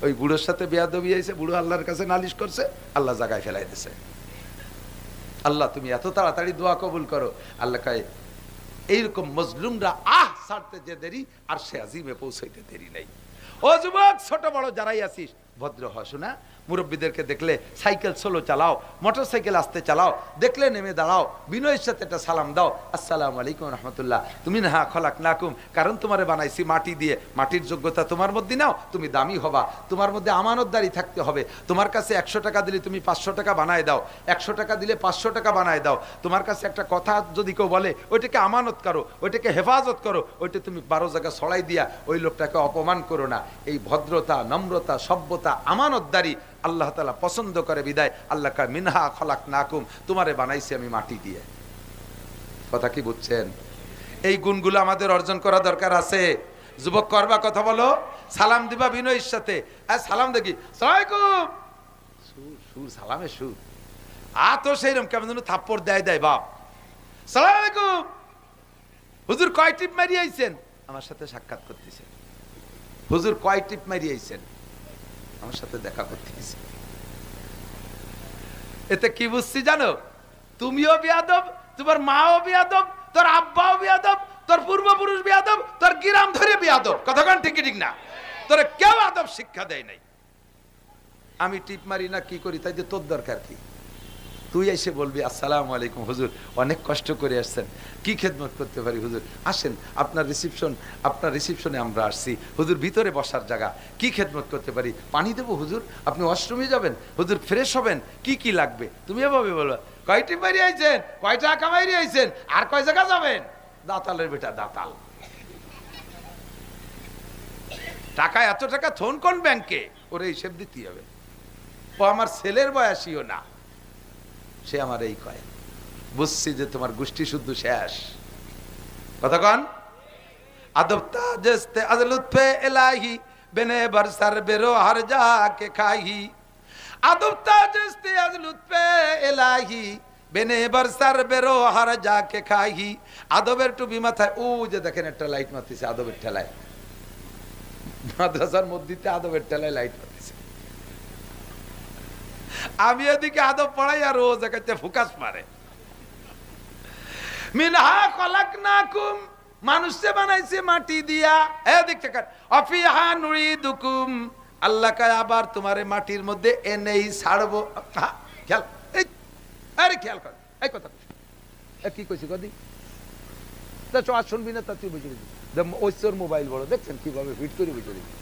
ওই বুড়োর সাথে বেয়াদবি হয়েছে, বুড়ো আল্লাহর কাছে নালিশ করছে, আল্লাহ জায়গায় ফেলাই দিছে। আল্লাহ তুমি এত তাড়াতাড়ি দোয়া কবুল করো। আল্লাহ কয় এইরকম মজলুমরা ছাড়তে যে দেরি, আর সে আজিমে পৌঁছাইতে দেরি নাই। ও যুবক, ছোট বড় যারাই আছিস, ভদ্র হ। শোনা, মুরব্বীদেরকে দেখলে সাইকেল স্লো চালাও, মোটর সাইকেল আস্তে চালাও, দেখলে নেমে দাঁড়াও, বিনয়ের সাথে একটা সালাম দাও, আসসালামু আলাইকুম রহমতুল্লাহ। তুমি না খলাক নাকুম, কারণ তোমারে বানাইছি মাটি দিয়ে, মাটির যোগ্যতা তোমার মধ্যে নাও, তুমি দামি হবা, তোমার মধ্যে আমানতদারি থাকতে হবে। তোমার কাছে 100 টাকা দিলে তুমি 500 টাকা বানায় দাও, 100 টাকা দিলে 500 টাকা বানায় দাও। তোমার কাছে একটা কথা যদি কেউ বলে, ওইটাকে আমানত করো, ওইটাকে হেফাজত করো, ওইটা তুমি 12 জায়গা ছড়াই দিয়া ওই লোকটাকে অপমান করো না। এই ভদ্রতা, নম্রতা, সভ্যতা, আমানতদারি আল্লাহ তাআলা পছন্দ করে বিদায় আল্লাহ কা মিনহা খলাকনাকুম, তোমারে বানাইছি আমি মাটি দিয়ে। কথা কি বুঝছেন? এই গুণগুলো আমাদের অর্জন করা দরকার আছে। যুবক, করবা কথা বলো, সালাম দিবা বিনয়ের সাথে। সালাম দেখি, আসসালামু আলাইকুম, সুর সালামে সুর তো সেইরকম কেমন যেন থাপ্পড় দেয় বাপ। আসসালামু আলাইকুম হুজুর, কয় টিপ মারি আইছেন? আমার সাথে সাক্ষাৎ করতেছেন। হুজুর কয় টিপ মারি আইছেন? আমার সাথে দেখা করতেছে। এতে কি বুঝছি জানো? তুমিও বিয়াদব, তোমার মাও বিয়াদব, তোর আব্বাও বিয়াদব, তোর পূর্বপুরুষ বিয়াদব, তোর গ্রাম ধরে বিয়াদব। কথা কোন ঠিক ঠিক না? তোরে কেউ আদব শিক্ষা দেয় নাই। আমি টিপ মারি না কি করি, তাই যে তোর দরকার কি? তুই এসে বলবি আসসালামু আলাইকুম হুজুর, অনেক কষ্ট করে আসছেন, কি খেদমত করতে পারি হুজুর? আসেন, আপনার রিসিপশনে আমরা আসছি হুজুর, ভিতরে বসার জায়গা, কি খেদমত করতে পারি? পানি দেবো হুজুর? আপনি ওয়াশরুমে যাবেন হুজুর, ফ্রেশ হবেন, কি কি লাগবে? তুমি এভাবে বলবা, কয়টি বাড়ি আইছেন, কয় টাকা মাইরি আইছেন, আর কয় জায়গা যাবেন? দাতালের বেটা দাতাল। টাকা এত টাকা থন কোন ব্যাংকে? ওরে হিসেব দিতে হবে। ও আমার ছেলের বয়সীও না, সে আমার এই কয়। বুঝছি যে তোমার গোষ্ঠী শুদ্ধ শেষ। কথা কন, আদবতা জস্তে আজ লুৎফে ইলাহি বেনে বরসার বেরো হর যা কে খাহি। আদবতা জস্তে আজ লুৎফে ইলাহি বেনে বরসার বেরো হর যা কে খাহি। আদবের টুপি মাথায়, ও যে দেখেন একটা লাইট মারতেছে আদবের ঠেলায়, মাদ্রাসার মধ্যে আদবের ঠেলায় লাইট মারতেছে। আমি এদিকে আদব পড়াই আর ও জায়গাতে ফোকাস মারে। মিনহা খলাকনাকুম, মানুষে বানাইছে মাটি দিয়া, এদিক থেকে অফিহা নুরিদুকুম, আল্লাহ কয় আবার তোমারে মাটির মধ্যে এনেই ছাড়বো। খেয়াল, এই আরে খেয়াল কর, এই কথা কি কইছি কদি তা আর শুনবি না, তা তুই বুঝে গেছিস। ওর মোবাইল বড় দেখছেন কিভাবে ফিট করে বুঝে গেছি।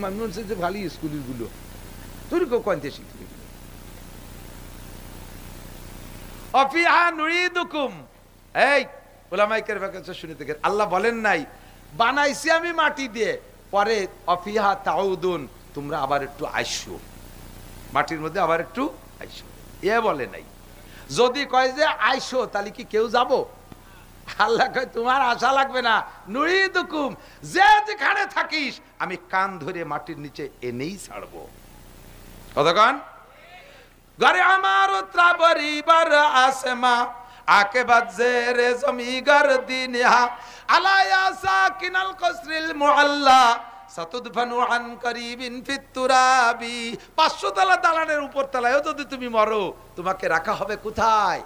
মানুষ যে ভালো স্কুলের গুলো তুই কেউ কনতে শিখবি। অফিহা নুরিদুকুম, এই ওলামাইকের কাছে শুনতে গেল, আল্লাহ বলেন নাই বানাইছি আমি মাটি দিয়ে, পরে অফিহা তাউদুন, তোমরা আবার একটু আইসো মাটির মধ্যে, আবার একটু আইসো, এ বলে নাই। যদি কয় যে আইসো, তাহলে কি কেউ যাব? আল্লাহ কয় তোমার আশা লাগবে না, নুরিদুকুম, যে যেখানে থাকিস আমি কান ধরে মাটির নিচে এনেই ছাড়বো। কতক্ষণ ঘরে আমার ত্রাবরিবার আসমা আকে বাজে রে জমিগার দিনহা আলায়া সাকিনাল কসরিল মুআল্লা সাতুদফানু আন করিবিন ফিত তুরাবি। 500 তলা দালানের উপর তলায়ও যদি তুমি মরো, তোমাকে রাখা হবে কোথায়?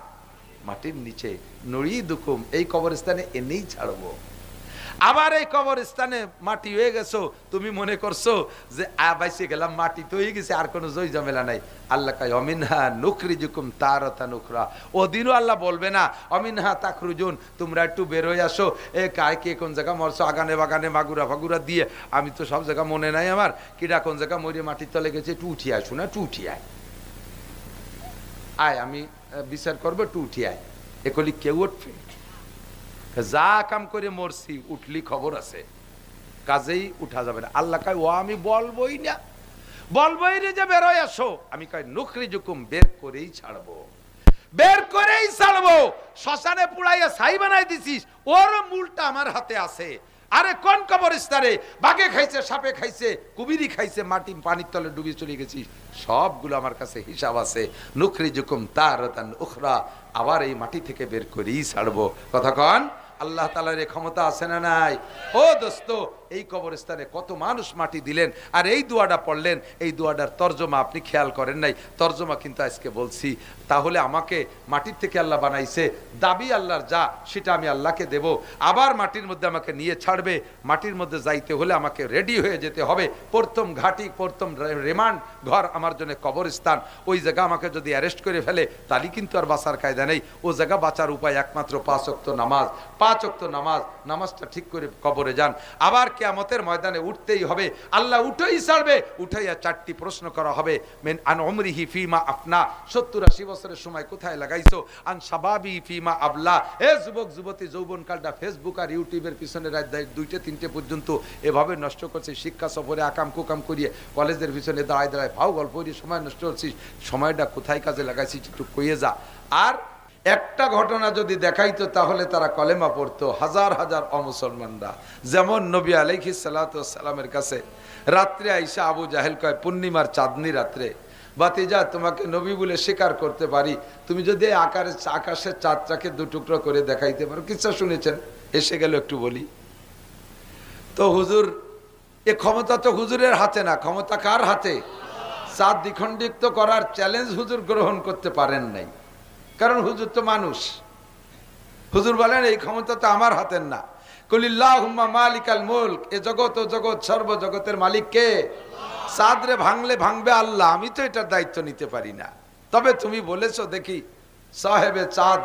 মাটির নিচে। নুরিদুকুম, এই কবরস্থানে এনেই ছাড়বো। আবার এই কবরস্থানে মাটি হয়ে গেছো, তুমি মনে করছো যে বাইসে গেলাম, মাটি তো হয়ে গেছে, আর কোনো জয় ঝামেলা নাই। আল্লাহ কয় অমিনহা নুখরিজুকুম তারাতান উখরা, ওদিনও আল্লাহ বলবে না অমিনহা তাখরুজুন, তোমরা একটু বের হয়ে আসো। এ কায় কে কোন জায়গা মরছো, আগানে বাগানে মাগুরা ফাগুরা দিয়ে, আমি তো সব জায়গা মনে নাই আমার, কিরা কোন জায়গা মরে মাটির তলে গেছে, একটু উঠিয়ে আসো না, একটু উঠিয়ে আয়, আমি বিচার করবো, একটু উঠিয়ে আয়। এ কলি কেউ উঠবে? যা কাম করে মরছি, উঠলি খবর আছে, কাজেই উঠা যাবে না। আল্লাহ কয় ও আমি বলবোই না, বলবোই রে যে বেরোয় আসো। আমি কয় নুখরিজুকুম, বের করেই ছাড়বো, বের করেই ছাড়বো। শ্মশানে পুড়াইয়া ছাই বানাই দিছিস, ওর মূলটা আমার হাতে আছে। আরে কোন কবরস্থানে বাঘে খাইছে, সাপে খাইছে, কুমিরি খাইছে, মাটি পানির তলে ডুবে চলে গেছিস, সবগুলো আমার কাছে হিসাব আছে। নুখরিজুকুম তারাতান উখরা, আবার এই মাটি থেকে বের করেই ছাড়বো। কথা কন, আল্লাহ তাআলার এই ক্ষমতা আছে না নাই? ও দোস্ত, এই কবরস্থানে কত মানুষ মাটি দিলেন আর এই দোয়াটা পড়লেন, এই দোয়াটার তর্জমা আপনি খেয়াল করেন নাই, তর্জমা কিন্তু আজকে বলছি। তাহলে আমাকে মাটির থেকে আল্লাহ বানাইছে, দাবি আল্লাহর যা সেটা আমি আল্লাহকে দেব, আবার মাটির মধ্যে আমাকে নিয়ে ছাড়বে, মাটির মধ্যে যাইতে হলে আমাকে রেডি হয়ে যেতে হবে। প্রথম ঘাটি, প্রথম রিমান্ড ঘর আমার জন্য কবরস্থান। ওই জায়গা আমাকে যদি অ্যারেস্ট করে ফেলে তাহলে কিন্তু আর বাঁচার কায়দা নেই। ও জায়গা বাঁচার উপায় একমাত্র 5 ওয়াক্ত নামাজ। 5 ওয়াক্ত নামাজটা ঠিক করে কবরে যান। আবার কিয়ামতের ময়দানে উঠতেই হবে, আল্লাহ উঠেই ছাড়বে, উঠাইয়া 4টি প্রশ্ন করা হবে। মেন আন উমরিহি ফিমা আফনা, 70-80 বছরের সময় কোথায় লাগাইছো? আন শাবাবি ফিমা আবলা, এ যুবক যুবতী যৌবনকালটা ফেসবুক আর ইউটিউবের পিছনে রাত 2-3 পর্যন্ত এভাবে নষ্ট করছে। শিক্ষা সফরে আকাম কুকাম করিয়ে কলেজের পিছনে দাঁড়ায় দাঁড়ায় ভাও গল্প করিয়ে সময় নষ্ট করছিস, সময়টা কোথায় কাজে লাগাইছিস একটু কইয়ে যা। আর একটা ঘটনা যদি দেখাইতো তাহলে তারা কলেমা পড়তো হাজার হাজার অমুসলমানরা। যেমন নবী আলাইহিস সালাতু ওয়াস সালামের কাছে রাত্রে আইসা আবু জাহেল কয়, পূর্ণিমার চাঁদনি রাত্রে, বাতিজা তোমাকে নবী বলে স্বীকার করতে পারি, তুমি যদি আকাশের চাঁদটাকে 2 টুকরো করে দেখাইতে পারো। কিচ্ছা শুনেছেন, এসে গেল একটু বলি তো। হুজুর, এ ক্ষমতা তো হুজুরের হাতে না, ক্ষমতা কার হাতে? চাঁদ দ্বিখণ্ডিত করার চ্যালেঞ্জ হুজুর গ্রহণ করতে পারেন নাই, কারণ হুজুর তো মানুষ। হুজুর বলেন এই ক্ষমতা তো আমার হাতের না। কুলিল্লাহুম্মা মালিকাল মুলক, এ জগৎ ও জগৎ সর্ব জগতের মালিক কে? চাঁদ রে ভাঙলে ভাঙবে আল্লাহ, আমি তো এটার দায়িত্ব নিতে পারি না। তবে তুমি বলেছো দেখি সাহেবে চাঁদ,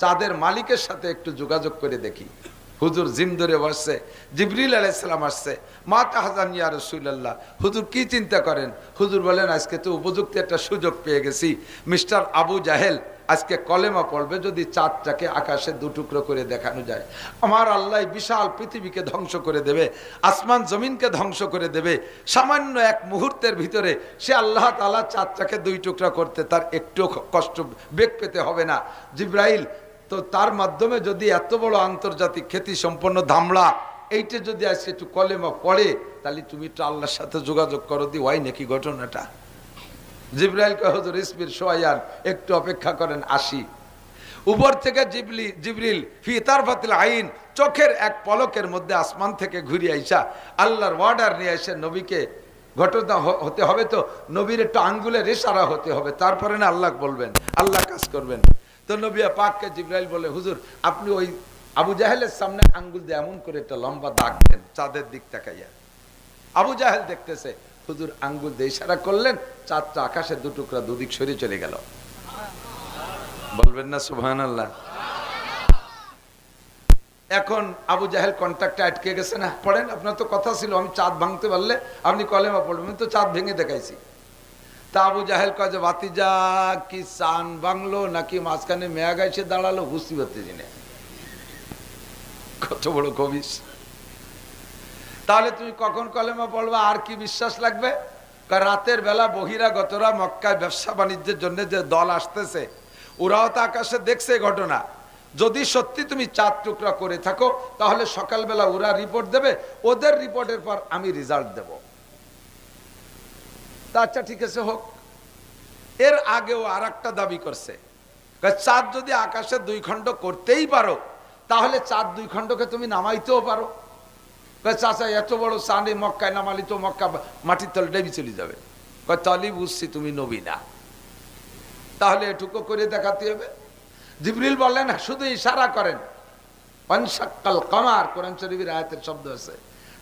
চাঁদের মালিকের সাথে একটু যোগাযোগ করে দেখি। হুজুর জিম ধরে বসছে, জিবরিল আলাইহিস সালাম আসছে, মা তাহজান ইয়া রাসূলুল্লাহ, হুজুর কি চিন্তা করেন? হুজুর বলেন আজকে তো উপযুক্ত একটা সুযোগ পেয়ে গেছি, মিস্টার আবু জাহেল আজকে কলেমা পড়বে যদি চাঁদটাকে আকাশে 2 টুকরো করে দেখানো যায়। আমার আল্লাহ বিশাল পৃথিবীকে ধ্বংস করে দেবে, আসমান জমিনকে ধ্বংস করে দেবে। সামান্য এক মুহূর্তের ভিতরে সে আল্লাহ তাআলা চাঁদটাকে 2 টুকরা করতে তার একটু কষ্ট বেগ পেতে হবে না। জিবরাইল তো তার মাধ্যমে যদি এত বড় আন্তর্জাতিক খ্যাতি সম্পন্ন ধামড়া এইটা যদি আজকে একটু কলেমা পড়ে, তাহলে তুমি একটু আল্লাহর সাথে যোগাযোগ করো, দি হয় নাকি ঘটনাটা। জিবরাইল কয়, হুজুর ইসবির সোয়ান, একটু অপেক্ষা করেন, আসি। উপর থেকে জিবরিল ফি তারফাতিল আইন, চোখের এক পলকের মধ্যে আসমান থেকে ঘুরে আইসা আল্লাহর ওয়ার্ডার নিয়ে এসে নবীকে, ঘটনা হতে হবে তো নবীর একটু আঙ্গুলের ইশারা হতে হবে, তারপরে না আল্লাহ বলবেন, আল্লাহ কাজ করবেন। তো নবী পাককে জিবরাইল বলে, হুজুর আপনি ওই আবু জাহেলের সামনে আঙ্গুল দিয়ে এমন করে একটা লম্বা দাগ দেন চাঁদের দিক তাকাইয়া। আবু জাহেল দেখতেছে, হুজুর আঙ্গুল দিয়ে ইশারা করলেন, চাঁদটা আকাশের 2 টুকরা দুদিক সরে চলে গেল। বলবেন না সুবহানাল্লাহ? এখন আবু জাহেল কন্ট্রাক্টে আটকে গেছে না। পড়েন, আপনার তো কথা ছিল আমি চাঁদ ভাঙতে পারলে আপনি কলেমা পড়বেন, আমি তো চাঁদ ভেঙে দেখাইছি। তা আবু জাহেল কয় যে বাতিজা কি চাঁদ ভাঙলো নাকি মাঝখানে মেয়া গাইছে দাঁড়ালো বুঝতে পারতেছি না। কত বড় কবিস! তাহলে তুমি কখন কলেমা পড়বা, আর কি বিশ্বাস লাগবে? রাতের বেলা বহিরাগতরা মক্কায় ব্যবসা বাণিজ্যের জন্য যে দল আসতেছে, ওরাও তো আকাশে দেখছে ঘটনা। যদি সত্যি তুমি চাঁদ টুকরা করে থাকো তাহলে সকালবেলা ওরা রিপোর্ট দেবে, ওদের রিপোর্টের পর আমি রেজাল্ট দেব। তা আচ্ছা ঠিক আছে হোক। এর আগেও আর একটা দাবি করছে, চাঁদ যদি আকাশে 2 খণ্ড করতেই পারো তাহলে চাঁদ 2 খণ্ডকে তুমি নামাইতেও পারো। চাচা এত বড় চাঁদে মক্কায় নামালি তো মক্কা মাটির তলে ডেবি চলে যাবে। তাহলে বুঝছি তুমি নবী না, তাহলে এটুকু করে দেখাতে হবে। জিবরিল বললেন শুধু ইশারা করেন, পানশাক্কাল কামার, কোরআন শরীফের আয়াতের শব্দ আছে।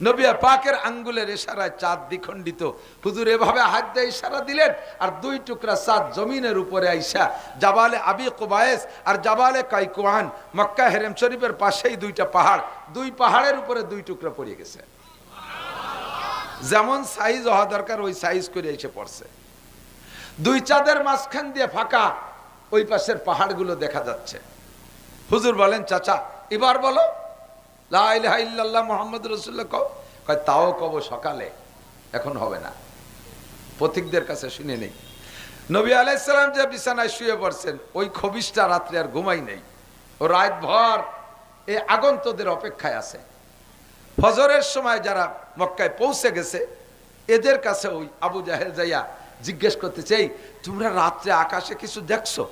নবী পাকের আঙ্গুলের ইশারায় চাঁদ দ্বিখণ্ডিত। হুজুর এভাবে হাত দিয়ে ইশারা দিলেন আর 2 টুকরা চাঁদ জমিনের উপরে আইসা জাবালে আবি কুবায়েস আর জাবালে কাইকুয়ান, মক্কা হেরেম শরীফের পাশেই 2টা পাহাড়, 2 পাহাড়ের উপরে 2 টুকরা পড়ে গেছে। যেমন সাইজ হওয়া দরকার ওই সাইজ করে এসে পড়ছে। 2 চাঁদের মাঝখান দিয়ে ফাঁকা, ওই পাশের পাহাড়গুলো দেখা যাচ্ছে। হুজুর বলেন চাচা এবার বলো লা ইলাহা ইল্লাল্লাহ মুহাম্মাদুর রাসূলুল্লাহ কও। কয় তাও কব সকালে, এখন হবে না, পথিকদের কাছে শুনে নেই। নবী আলাইহিস সালাম যে বিছানায় শুয়ে পড়ছেন ওই খবিশটা রাত্রে আর ঘুমাই নেই, ও রাত ভর এই আগন্তদের অপেক্ষায় আছে। ফজরের সময় যারা মক্কায় পৌঁছে গেছে এদের কাছে ওই আবু জাহেল যাইয়া জিজ্ঞেস করতে চাই, তোমরা রাত্রে আকাশে কিছু দেখছো?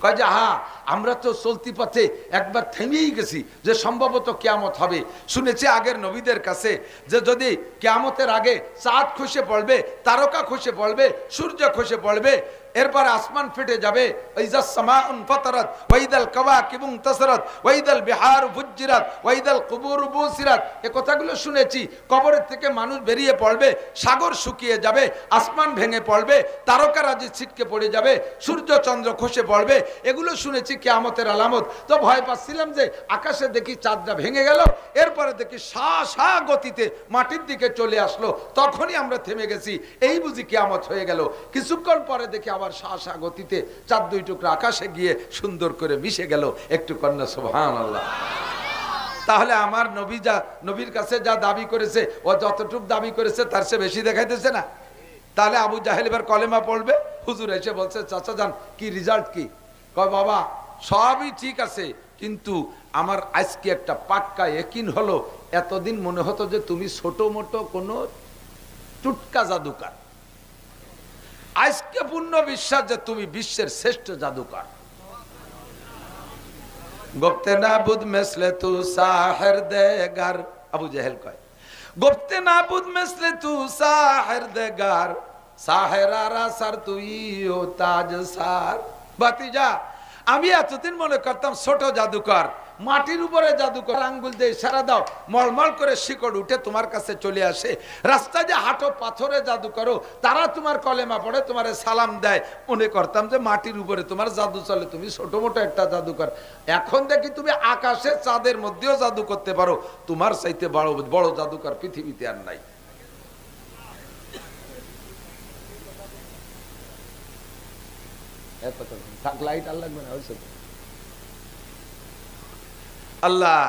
কয় যে হ্যাঁ, আমরা তো চলতি পথে একবার থেমেই গেছি যে সম্ভবত কিয়ামত হবে। শুনেছি আগের নবীদের কাছে যে যদি কিয়ামতের আগে চাঁদ খসে পড়বে, তারকা খসে পড়বে, সূর্য খসে পড়বে, এরপর আসমান ফেটে যাবে, ওয়াইজাস সামাউন ফাতারাত ওয়াইদাল কাওয়াকিবু ইনতাসারাত ওয়াইদাল বিহারু ফুজ্জিরাত ওয়াইদাল কুবুরু বুসিরাত, এই কথাগুলো শুনেছি। কবরের থেকে মানুষ বেরিয়ে পড়বে, সাগর শুকিয়ে যাবে, আসমান ভেঙে পড়বে, তারকারাজি ছিটকে পড়ে যাবে, সূর্য চন্দ্র খসে পড়বে, এগুলো শুনেছি কিয়ামতের আলামত। তো ভয় পাচ্ছিলাম যে আকাশে দেখি চাঁদটা ভেঙে গেল, এরপরে দেখি সা গতিতে মাটির দিকে চলে আসলো, তখনই আমরা থেমে গেছি, এই বুঝি কিয়ামত হয়ে গেল। কিছুক্ষণ পরে দেখি আবার সা গতিতে চাঁদ দুই টুকরা আকাশে গিয়ে সুন্দর করে মিশে গেল। একটু কন্যা সুবহানাল্লাহ। তাহলে আমার নবী যা নবীর কাছে যা দাবি করেছে, ও যতটুক দাবি করেছে তার চেয়ে বেশি দেখাইতেছে না? তাহলে আবু জাহেল এবার কলেমা পড়বে, হুজুর এসে বলছে চাচা যান কি রেজাল্ট কি? কয় বাবা সবই ঠিক আছে, কিন্তু আমার আজকে একটা পাক্কা ইয়াকিন হলো, এতদিন মনে হতো যে তুমি ছোট মোটো কোনো টুটকা জাদুকার, আজকে পূর্ণ বিশ্বাস যে তুমি বিশ্বের শ্রেষ্ঠ জাদুকার। গুপ্তে নাবুদ মেসলে তু সাহের দেগার, আবু জাহেল কয় গুপ্তে নাবুদ মেসলে তু সাহের দেগার, সাহেরারা সার তুই ও তাজ সার। বাতিজা আমি এতদিন মনে করতাম ছোট জাদুকর, মাটির উপরে জাদুকর, আঙ্গুল দিয়ে ইশারা দাও মলমল করে শিকড় উঠে তোমার কাছে চলে আসে, রাস্তায় যে হাঁটো পাথরে জাদু করো, তারা তোমার কলেমা পড়ে তোমার সালাম দেয়, মনে করতাম যে মাটির উপরে তোমার জাদু চলে, তুমি ছোট মোটো একটা জাদুকর। এখন দেখি তুমি আকাশে চাঁদের মধ্যেও জাদু করতে পারো, তোমার চাইতে বড় বড় জাদুকর পৃথিবীতে আর নাই। লাইট আর লাগবে না, আল্লাহ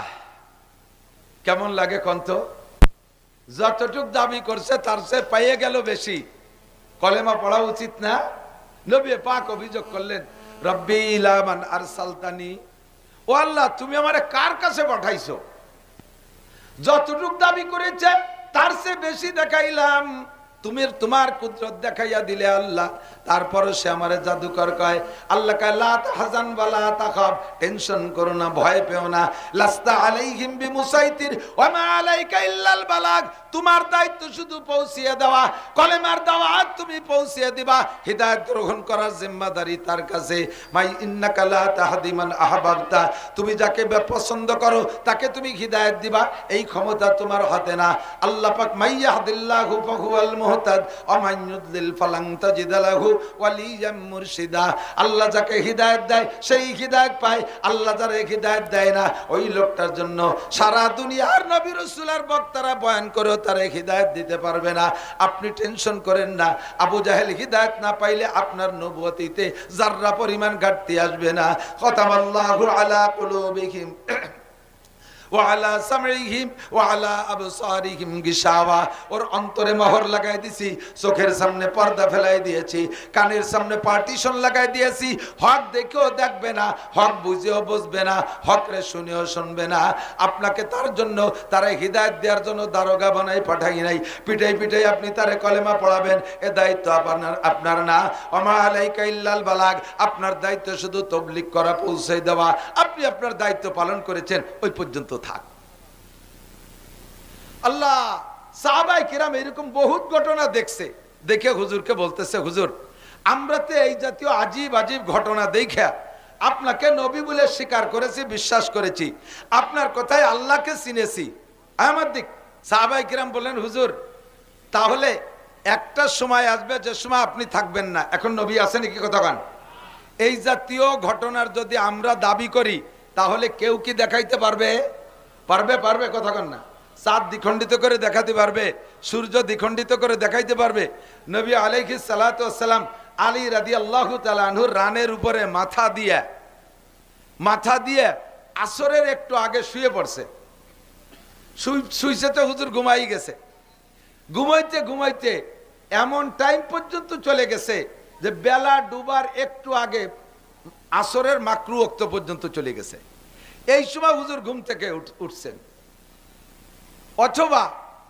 কেমন লাগে কন্ত? যতটুক দাবি করছে তার চেয়ে পাইয়ে গেল বেশি। কলেমা পড়া উচিত না? নবী পাক অভিযোগ করলেন, রব্বি ইলা মান আরসালতানি, ও আল্লাহ তুমি আমারে কার কাছে পাঠাইছো? যতটুক দাবি করেছে তার চেয়ে বেশি দেখাইলাম, তুমি তোমার কুদরত দেখাইয়া দিলে আল্লাহ। তারপরে সে আমারে জাদুকর কয়, আল্লাহ কয় লা তাহজান ওয়ালা তাখাব, টেনশন করো না, ভয় পেও না, লাস্তা আলাইহিম বিমুসাইতির ওয়া মা আলাইকা ইল্লাল বালাগ, তোমার দায়িত্ব শুধু পৌঁছিয়ে দেওয়া, কলেমার দাওয়াত তুমি পৌঁছিয়ে দিবা, হিদায়াত গ্রহণ করার জিম্মাদারি তার কাছে। মাই ইন্নাকা লা তাহদি মান আহবাবতা, তুমি যাকে পছন্দ করো তাকে তুমি হিদায়াত দিবা, এই ক্ষমতা তোমার হাতে না। আল্লাহ পাক মাইয়াহদিল্লাহু ফাহুয়াল মুহতাদ ওয়া মান ইউদ্লিল ফালান তাজিদ লাহু ওয়ালিয়াম মুরশিদা, আল্লাহ যাকে হিদায়াত দেয় সেই হিদায়াত পায়, আল্লাহ যারে হিদায়াত দেয় না ওই লোকটার জন্য সারা দুনিয়ার নবী রাসূল আর বক্তারা বয়ান করে তারে হিদায়াত দিতে পারবে না। আপনি টেনশন করেন না, আবু জাহেল হিদায়াত না পাইলে আপনার নবুয়তিতে যাররা পরিমাণ ঘাটতি আসবে না। খতামাল্লাহু আলা কুলুবিহিম ওয়ালা সামঈহিম ওয়ালা আবসারিহিম গিশাওয়া, ওর অন্তরে মোহর লাগাই দিয়েছি, চোখের সামনে পর্দা ফেলাই দিয়েছি, কানের সামনে পার্টিশন লাগাই দিয়েছি, হক দেখেও দেখবে না, হক বুঝেও বুঝবে না, হক রে শুনেও শুনবে না। আপনাকে তার জন্য তারে হিদায়াত দেওয়ার জন্য দারোগা বানাই পাঠাই নাই, পিটাই পিটাই আপনি তারে কলেমা পড়াবেন, এ দায়িত্ব আপনার না। ওমা আলাইকা ইল্লাল বালাগ, আপনার দায়িত্ব শুধু তাবলীগ করা, পৌঁছে দেওয়া। আপনি আপনার দায়িত্ব পালন করেছেন, ওই পর্যন্ত থাক। আল্লাহ সাহাবায়ে কিরাম এরকম বহুত ঘটনা দেখছে, দেখে হুজুরকে বলতেছে, হুজুর আমরা তো এই জাতীয় আজীব আজীব ঘটনা দেখা আপনাকে নবী বলে স্বীকার করেছি, বিশ্বাস করেছি, আপনার কথায় আল্লাহকে চিনেছি। আমার দিক সাহাবায়ে কিরাম বললেন, হুজুর তাহলে একটা সময় আসবে যে সময় আপনি থাকবেন না। এখন নবী আছেন কি কথা কান? এই জাতীয় ঘটনার যদি আমরা দাবি করি তাহলে কেউ কি দেখাইতে পারবে? পারবে কথা কান না? চাঁদ দ্বিখণ্ডিত করে দেখাতে পারবে, সূর্য দ্বিখণ্ডিত করে দেখাইতে পারবে। নবী আলাইহিস সালাতু ওয়াস সালাম আলী রাদিয়াল্লাহু তাআলা আনহুর রানের উপরে মাথা দিয়ে আসরের একটু আগে শুয়ে পড়ছে। শুইছে তো হুজুর ঘুমাই গেছে, ঘুমাইতে ঘুমাইতে এমন টাইম পর্যন্ত চলে গেছে যে বেলা ডুবার একটু আগে আসরের মাকরু ওয়াক্ত পর্যন্ত চলে গেছে। এই সময় হুজুর ঘুম থেকে উঠছেন, অথবা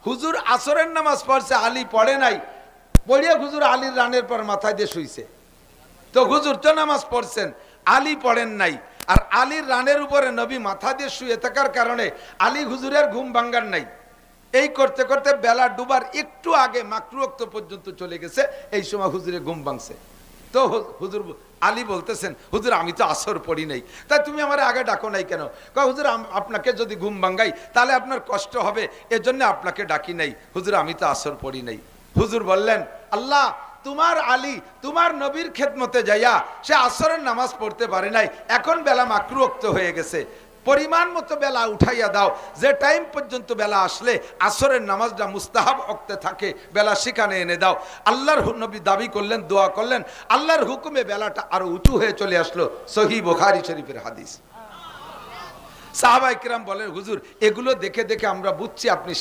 হুজুর আসরের নামাজ পড়ছে, আলী পড়ে নাই, পড়িয়ে হুজুর আলীর রানের পর মাথায় দিয়ে শুইছে। তো হুজুর তো নামাজ পড়ছেন, আলী পড়েন নাই, আর আলীর রানের উপরে নবী মাথা দিয়ে শুয়ে থাকার কারণে আলী হুজুরের ঘুম ভাঙ্গার নাই। এই করতে করতে বেলা ডুবার একটু আগে মাকরু ওয়াক্ত পর্যন্ত চলে গেছে, এই সময় হুজুরে ঘুম ভাঙছে। তো হুজুর আলী বলতেছেন, হুজুর আমি তো আসর পড়ি নাই, তাই তুমি আমার আগে ডাকো নাই কেন? কয় হুজুর আপনাকে যদি ঘুম ভাঙ্গাই তাহলে আপনার কষ্ট হবে, এজন্য আপনাকে ডাকি নাই। হুজুর আমি তো আসর পড়ি নাই। হুজুর বললেন, আল্লাহ তোমার আলী তোমার নবীর খেদমতে যাইয়া সে আসরের নামাজ পড়তে পারে নাই, এখন বেলা মাকরু ওয়াক্ত হয়ে গেছে, পরিমাণ মতো বেলা উঠাইয়া দাও, যে টাইম পর্যন্ত বেলা আসলে আসরের নামাজটা মুস্তাহাব ওয়াক্তে থাকে বেলা সেখানে এনে দাও। আল্লাহর নবী দাবি করলেন, দোয়া করলেন, আল্লাহর হুকুমে বেলাটা আরো উঁচু হয়ে চলে আসলো। সহিহ বুখারী শরীফের হাদিস। সাহাবায়ে কিরাম বলেন, হুজুর এগুলো দেখে দেখে আমরা বুঝছি আপনি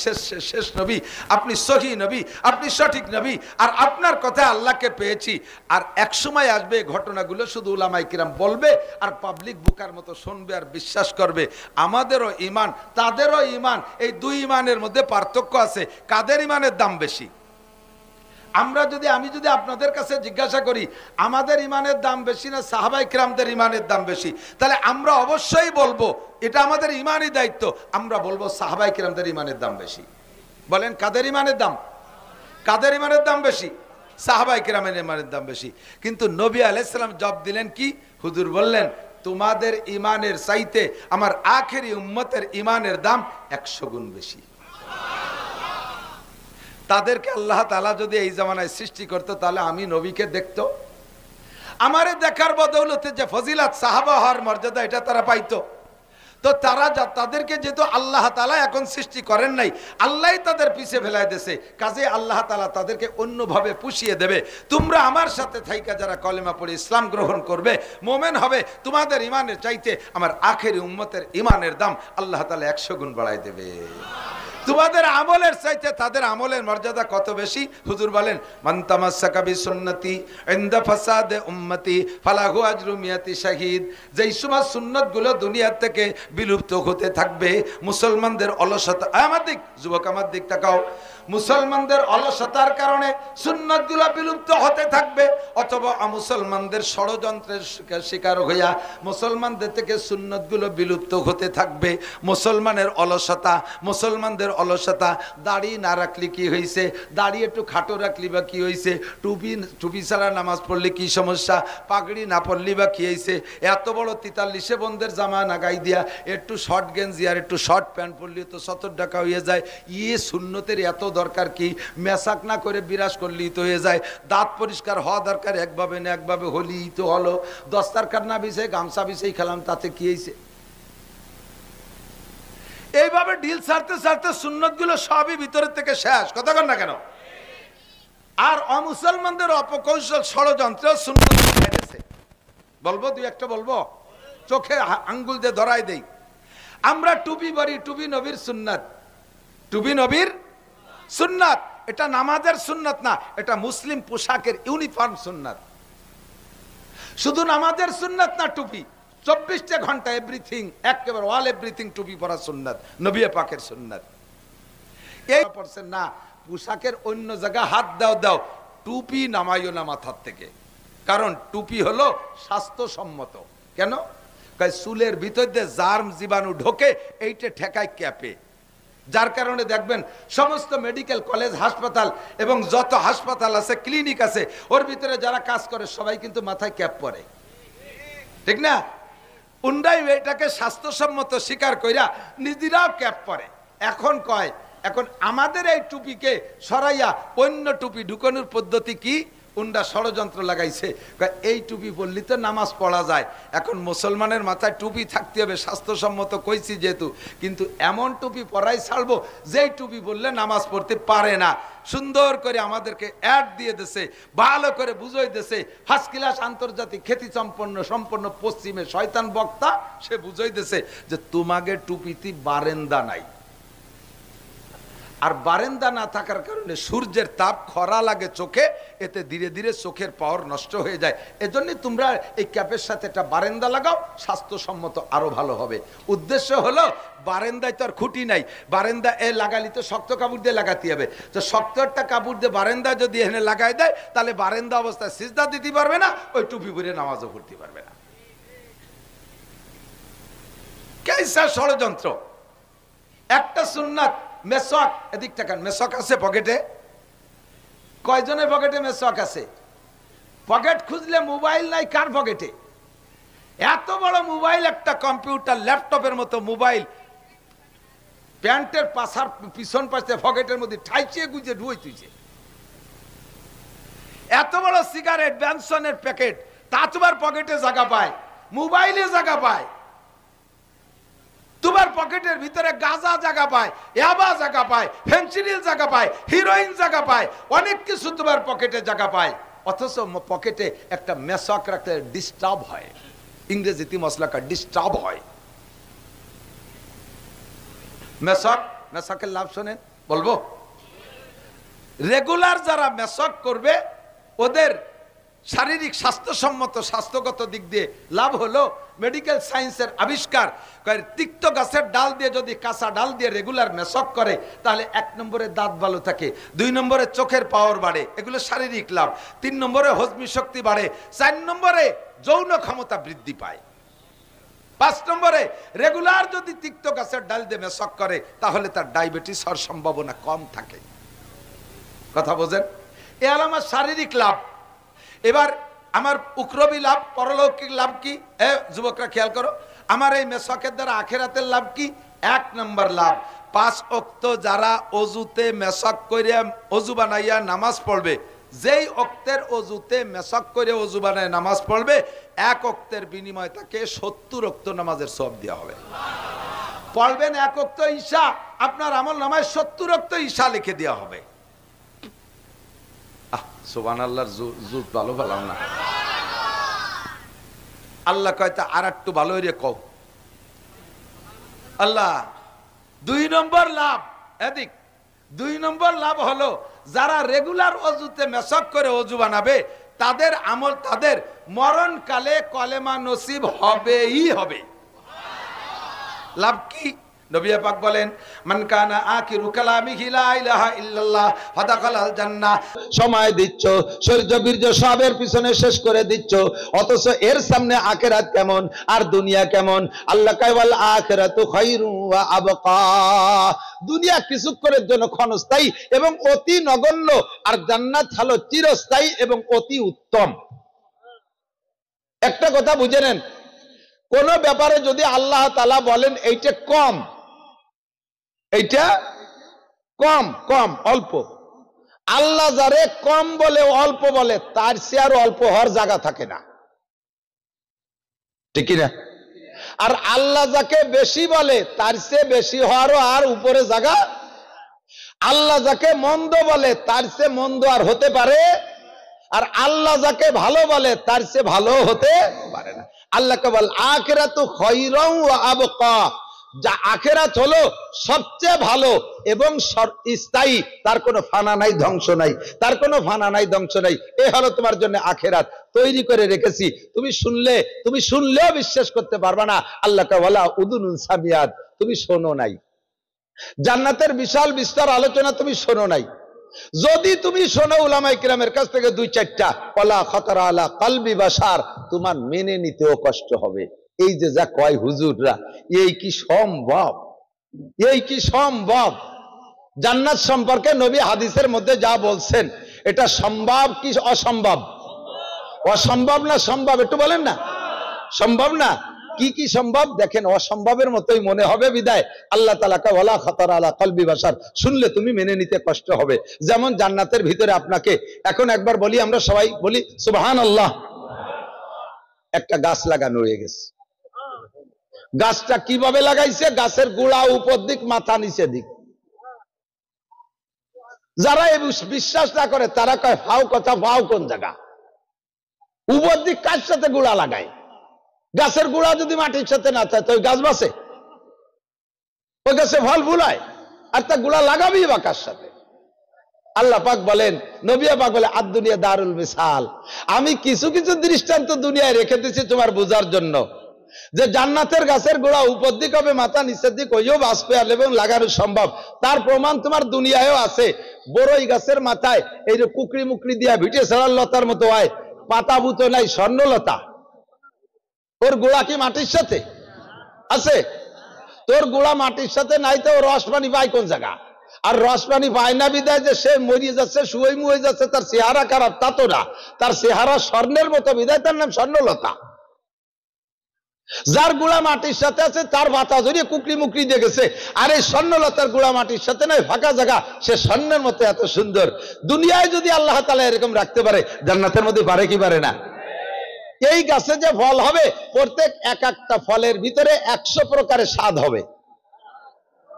শেষ নবী, আপনি সহি নবী, আপনি সঠিক নবী, আর আপনার কথায় আল্লাহকে পেয়েছি। আর এক সময় আসবে ঘটনাগুলো শুধু উলামায়ে কিরাম বলবে আর পাবলিক বুকার মতো শুনবে আর বিশ্বাস করবে। আমাদেরও ঈমান তাদেরও ঈমান, এই দুই ঈমানের মধ্যে পার্থক্য আছে। কাদের ঈমানের দাম বেশি? আমি যদি আপনাদের কাছে জিজ্ঞাসা করি আমাদের ঈমানের দাম বেশি না সাহাবায়ে কিরামদের ঈমানের দাম বেশি, তাহলে আমরা অবশ্যই বলবো, এটা আমাদের ঈমানি দায়িত্ব, আমরা বলবো সাহাবায়ে কিরামদের ঈমানের দাম বেশি। বলেন কাদের ঈমানের দাম? কাদের ঈমানের দাম বেশি? সাহাবায়ে কিরামের ঈমানের দাম বেশি। কিন্তু নবী আলাইহিস সালাম জবাব দিলেন কি? হুজুর বললেন, তোমাদের ঈমানের চাইতে আমার আখেরি উম্মতের ঈমানের দাম 100 গুণ বেশি। তাদেরকে আল্লাহ তাআলা যদি এই জামানায় সৃষ্টি করতো তাহলে আমি নবীকে দেখতো, আমারে দেখার বদৌলতে যে ফজিলাত সাহাবা হওয়ার মর্যাদা এটা তারা পাইতো। তো তাদেরকে যেহেতু আল্লাহ তাআলা এখন সৃষ্টি করেন নাই, আল্লাহই তাদের পিছে ফেলায় দিয়েছে, কাজে আল্লাহ তাআলা তাদেরকে অন্যভাবে পুষিয়ে দেবে। তোমরা আমার সাথে থাইকা যারা কলেমা পড়ে ইসলাম গ্রহণ করবে, মুমিন হবে, তোমাদের ঈমানের চাইতে আমার আখেরি উম্মতের ঈমানের দাম আল্লাহ তাআলা 100 গুণ বাড়ায় দেবে। তোমাদের আমলের চাইতে তাদের আমলের মর্যাদা কত বেশি? হুজুর বলেন, মান তামাসসাকা বিসুন্নতি ইনদা ফাসাদে উম্মতি ফালাহু আজরু মিয়াতি শাহীদ। যেই সময় সুন্নাতগুলো দুনিয়া থেকে বিলুপ্ত হতে থাকবে, মুসলমানদের অলসতা, আমার দিক যুবক আমার দিক তাকাও, মুসলমানদের অলসতার কারণে সুন্নাতগুলো বিলুপ্ত হতে থাকবে, অথবা মুসলমানদের ষড়যন্ত্রের শিকার হইয়া মুসলমানদের থেকে সুন্নাতগুলো বিলুপ্ত হতে থাকবে। মুসলমানের অলসতা, মুসলমানদের অলসতা, দাড়ি না রাখলে কি হয়েছে, দাড়ি একটু খাটো রাখলি বা কি হয়েছে, টুপি ছাড়া নামাজ পড়লে কি সমস্যা, পাগড়ি না পড়লি বা কি হয়েছে, এত বড় 43 বন্ধের জামা নাগাই দিয়া একটু শর্ট গেঞ্জি আর একটু শর্ট প্যান্ট পরলে তো 70 টাকা হয়ে যায়, সুন্নতের এত দরকার কি, মেসাক না করে বিরাজ করলেই তো হয়ে যায়, দাঁত পরিষ্কার হওয়া দরকার একভাবে না একভাবে হলেই তো হলো, দস্তারখান না বিছাই গামছা বিছাই খেলাম, তাতে কি হয়েছে? এইভাবে ঢিল ছাড়তে ছাড়তে সুন্নতগুলো সবই ভিতরের থেকে শেষ, কথা কন না কেন? আর অমুসলমানদের অপকৌশল ষড়যন্ত্র সুন্নত গেছে, বলবো দুই একটা বলবো, চোখে আঙ্গুল দিয়ে ধরাই দেই। আমরা টুপি পরি, টুপি নবীর সুন্নাত, টুপি নবীর সুন্নাত, এটা নামাজের সুন্নাত না, এটা মুসলিম পোশাকের ইউনিফর্ম সুন্নাত। শুধু নামাজের সুন্নাত না টুপি, 24 ঘন্টা এভরিথিং, একেবারে অল এভরিথিং টুপি পরা সুন্নাত, নবী পাকের সুন্নাত। এই পারছেন না, পোশাকের অন্য জায়গায় হাত দাও, টুপি নামাইও না মাথার থেকে, কারণ টুপি হলো স্বাস্থ্যসম্মত। কেন? চুলের ভিতর দিয়ে জার্ম জীবাণু ঢোকে, এইটা ঠেকায় ক্যাপে, যার কারণে দেখবেন সমস্ত মেডিকেল কলেজ হাসপাতাল এবং যত হাসপাতাল আছে ক্লিনিক আছে ওর ভিতরে যারা কাজ করে সবাই কিন্তু মাথায় ক্যাপ পরে, ঠিক না? উন্ডাই এটাকে স্বাস্থ্যসম্মত স্বীকার কইরা নিজেরাও ক্যাপ পরে। এখন আমাদের এই টুপিকে সরাইয়া অন্য টুপি ঢুকানোর পদ্ধতি কি? উন্ডা ষড়যন্ত্র লাগাইছে, এই টুপি পরলে তো নামাজ পড়া যায়। এখন মুসলমানের মাথায় টুপি থাকতে হবে, স্বাস্থ্যসম্মত কইছি যেহেতু, কিন্তু এমন টুপি পরাই ছাড়বো যেই টুপি বললে নামাজ পড়তে পারে না। সুন্দর করে আমাদেরকে অ্যাড দিয়ে দিছে, ভালো করে বুঝাই দিছে, ফার্স্ট ক্লাস আন্তর্জাতিক খ্যাতি সম্পন্ন পশ্চিমে শয়তান বক্তা, সে বুঝাই দিছে যে তোমাকে টুপিতে বারেন্দা নাই, আর বারেন্দা না থাকার কারণে সূর্যের তাপ খরা লাগে চোখে, এতে ধীরে ধীরে চোখের পাওয়ার নষ্ট হয়ে যায়। এজন্য তোমরা এই ক্যাপের সাথে একটা বারেন্দা লাগাও, স্বাস্থ্যসম্মত আরো ভালো হবে। উদ্দেশ্য হলো বারেন্দায় তো আর খুঁটি নাই, বারেন্দা লাগালি তো শক্ত কাপড় দিয়ে লাগাতে হবে, তো শক্ত একটা কাপড় দিয়ে বারেন্দা যদি এখানে লাগাই দেয় তাহলে বারেন্দা অবস্থায় সিজদা দিতে পারবে না, ওই টুপি পরে নামাজও পড়তে পারবে না। কেসা ষড়যন্ত্র। একটা সুন্নাত মেসওয়াক, এদিক টাকান, মেসওয়াক আছে পকেটে? কয়জনের পকেটে মেসওয়াক আছে? পকেট খুঁজলে মোবাইল নাই কার পকেটে? এত বড় মোবাইল, একটা কম্পিউটার ল্যাপটপের মতো মোবাইল প্যান্টের পাশার পিছন পাশে পকেটের মধ্যে ঠাইচিয়ে গুজে ঢুয়ে তুইছে। এত বড় সিগারেট ব্যানসনের প্যাকেট, তা তোমার পকেটে জায়গা পায়, মোবাইলে জায়গা পায়, তোমার পকেটের ভিতরে গাঁজা জায়গা পায়, ইয়াবা জায়গা পায়, ফেন্সিডিল জায়গা পায়, হিরোইন জায়গা পায়, অনেক কিছু তোমার পকেটে জায়গা পায়। অথচ পকেটে একটা মেসওয়াক রাখতে ডিস্টার্ব হয়, ইংরেজিতে মশলা কা ডিস্টার্ব হয়। মেসওয়াক, মেসওয়াকের লাভ শোনেন বলবো। রেগুলার যারা মেসওয়াক করবে ওদের শারীরিক স্বাস্থ্যসম্মত স্বাস্থ্যগত দিক দিয়ে লাভ হলো, মেডিকেল সায়েন্সের আবিষ্কার, তিক্ত গাছের ডাল দিয়ে যদি কাঁচা ডাল দিয়ে রেগুলার মেসওয়াক করে তাহলে 1 নম্বরে দাঁত ভালো থাকে, 2 নম্বরে চোখের পাওয়ার বাড়ে, এগুলো শারীরিক লাভ, 3 নম্বরে হজমি শক্তি বাড়ে, 4 নম্বরে যৌন ক্ষমতা বৃদ্ধি পায়, 5 নম্বরে রেগুলার যদি তিক্ত গাছের ডাল দিয়ে মেসওয়াক করে তাহলে তার ডায়াবেটিস হওয়ার সম্ভাবনা কম থাকে। কথা বোঝেন? এ হলো আমার শারীরিক লাভ। এবার আমার উকরবি লাভ, পরলৌকিক লাভ কি? যুবকরা খেয়াল করো, আমার এই মেসওয়াকের দ্বারা আখিরাতের লাভ কি? 1 নম্বর লাভ, 5 ওয়াক্ত যারা অজুতে মেসওয়াক করে অজু বানাইয়া নামাজ পড়বে, যেই ওয়াক্তের অজুতে মেসওয়াক করে অজু বানায় নামাজ পড়বে, 1 ওয়াক্তের বিনিময়ে তাকে 70 ওয়াক্ত নামাজের সওয়াব দেওয়া হবে। পড়বেন 1 ওয়াক্ত ঈশা, আপনার আমল নামায় 70 ওয়াক্ত ঈশা লিখে দেওয়া হবে। সুবহানাল্লাহর জোর ভালো পেলাম না। আল্লাহ কয়টা আর একটু ভালো রে কও। আল্লাহ 2 নম্বর লাভ, এদিক 2 নম্বর লাভ হলো যারা রেগুলার অজুতে মেসওয়াক করে অজু বানাবে তাদের আমল, তাদের মরণকালে কলেমা নসিব হবেই হবে। লাভ কি? নবী পাক বলেন, মান কানা আখিরু কালামিহি লা ইলাহা ইল্লাল্লাহ ফাদাখালাল জান্নাহ। সময় দিচ্ছ, শরীর বীর্য সবের পিছনে শেষ করে দিচ্ছ, অথচ এর সামনে আখিরাত কেমন আর দুনিয়া কেমন? আল্লাহ কয় ওয়াল আখিরাতু খায়রু ওয়া আবকা। দুনিয়া কিছুক্ষণের জন্য ক্ষণস্থায়ী এবং অতি নগণ্য, আর জান্নাত হলো চিরস্থায়ী এবং অতি উত্তম। একটা কথা বুঝে নেন, কোন ব্যাপারে যদি আল্লাহ তাআলা বলেন এইটা কম, এইটা কম, কম অল্প, আল্লাহ যারে কম বলে অল্প বলে তার চেয়ে আর অল্প হওয়ার জায়গা থাকে না, ঠিক না? আর আল্লাহ যাকে বেশি বলে তার চেয়ে বেশি হওয়ারও আর উপরে জায়গা। আল্লাহ যাকে মন্দ বলে তার চেয়ে মন্দ আর হতে পারে, আর আল্লাহ যাকে ভালো বলে তার চেয়ে ভালো হতে পারে না। আল্লাহকে বল আখিরাতু খায়রু ওয়া আবকা, যা আখিরাত হলো সবচেয়ে ভালো এবং স্থায়ী, তার কোনো ফানা নাই, ধ্বংস নাই, তার কোনো ফানা নাই, ধ্বংস নাই। এ হলো তোমার জন্য আখিরাত তৈরি করে রেখেছি। তুমি শুনলেও বিশ্বাস করতে পারবে না। আল্লাহকে বলা উদুনুন সামিয়াত, তুমি শোনো নাই। জান্নাতের বিশাল বিস্তার আলোচনা তুমি শোনো নাই। যদি তুমি শোনো উলামায়ে কিরামের কাছ থেকে 2-4টা ওয়ালা খাতারা আলা কলবি বাশার, তোমার মেনে নিতেও কষ্ট হবে। এই যে যা কয় হুজুররা, এই কি সম্ভব? এই কি সম্ভব? জান্নাত সম্পর্কে নবী হাদিসের মধ্যে যা বলছেন এটা সম্ভব কি অসম্ভব? অসম্ভব না সম্ভব? একটু বলেন না। সম্ভব না? কি কি সম্ভব? দেখেন, অসম্ভবের মতোই মনে হবে বিদায় আল্লাহ তাআলা কা ওয়ালা খাতারা আলা কলবি বাশার, শুনলে তুমি মেনে নিতে কষ্ট হবে। যেমন জান্নাতের ভিতরে আপনাকে, এখন একবার বলি, আমরা সবাই বলি সুবহানাল্লাহ, একটা গাছ লাগানো হয়ে গেছে। গাছটা কিভাবে লাগাইছে? গাছের গোড়া উপর দিক, মাথা নিচে দিক। যারা এই বিশ্বাস না করে তারা কয় ফাও কথা, ফাও কোন জায়গা? উপর দিক কার সাথে গোড়া লাগায়? গাছের গোড়া যদি মাটির সাথে না থাকে তো ওই গাছ বাঁচে? ওই গাছে ফল ফুলায়? আর তা গোড়া লাগাবি বা কার সাথে? আল্লাহ পাক বলেন, নবী পাক বলে আদ দুনিয়া দারুল মিসাল, আমি কিছু কিছু দৃষ্টান্ত দুনিয়ায় রেখে দিয়েছি তোমার বোঝার জন্য, যে জান্নাতের গাছের গোড়া উপর দিক হবে, মাথা নিচের দিক, ওইও বাঁচবে এবং লাগানো সম্ভব। তার প্রমাণ তোমার দুনিয়ায়ও আছে। বড়ই গাছের মাথায় এই যে কুকরি মুকরি দিয়া ভিটে ছাড়ার লতার মতো হয়, পাতা বুতো নাই, স্বর্ণলতা, ওর গোড়া কি মাটির সাথে আছে? তোর গোড়া মাটির সাথে নাই তো রস পানি পায় কোন জায়গা? আর রস পানি পায় না বিদায় যে সে মরিয়ে যাচ্ছে, শুয়ে মুয়ে যাচ্ছে, তার চেহারা খারাপ তা তো না, তার চেহারা স্বর্ণের মতো বিদায় তার নাম স্বর্ণলতা। যার গুড়া মাটির সাথে আছে তার মাথা জড়িয়ে কুকরি মুকরি দিয়ে গেছে, আর এই স্বর্ণলতার গুড়া মাটির সাথে নাই, ফাঁকা জায়গা, সে স্বর্ণের মতো এত সুন্দর। দুনিয়ায় যদি আল্লাহ তাআলা এরকম রাখতে পারে, জান্নাতের মধ্যে পারে কি পারে না? এই গাছে যে ফল হবে, প্রত্যেক এক একটা ফলের ভিতরে 100 প্রকারের স্বাদ হবে।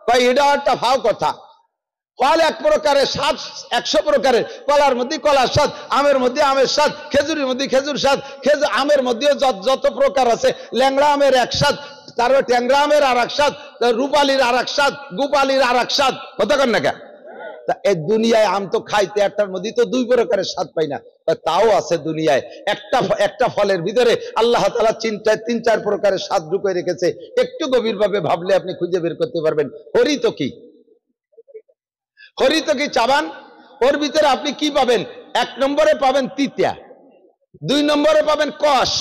তাই এটা একটা ভাও কথা। ফল এক প্রকারের, স্বাদ 100 প্রকারের। কলার মধ্যে কলার স্বাদ, আমের মধ্যে আমের স্বাদ, খেজুরের মধ্যে খেজুর স্বাদ, আমের মধ্যে যত প্রকার আছে, ল্যাংড়া আমের এক স্বাদ, তারপর ট্যাংরা আমের আর এক স্বাদ, রূপালির আর এক স্বাদ, গোপালির আর এক স্বাদ, কথা কন না কেন? এই দুনিয়ায় আম তো খাইতে একটার মধ্যে তো 2 প্রকারের স্বাদ পাই না, তাও আছে দুনিয়ায়। একটা ফলের ভিতরে আল্লাহ তাআলা 3-4 প্রকারের স্বাদ ঢুকিয়ে রেখেছে। একটু গভীরভাবে ভাবলে আপনি খুঁজে বের করতে পারবেন। হরিত কি? হরিত কি চাবান? ওর ভিতরে আপনি কি পাবেন? 1 নম্বরে পাবেন তিতা, 2 নম্বরে পাবেন কষ,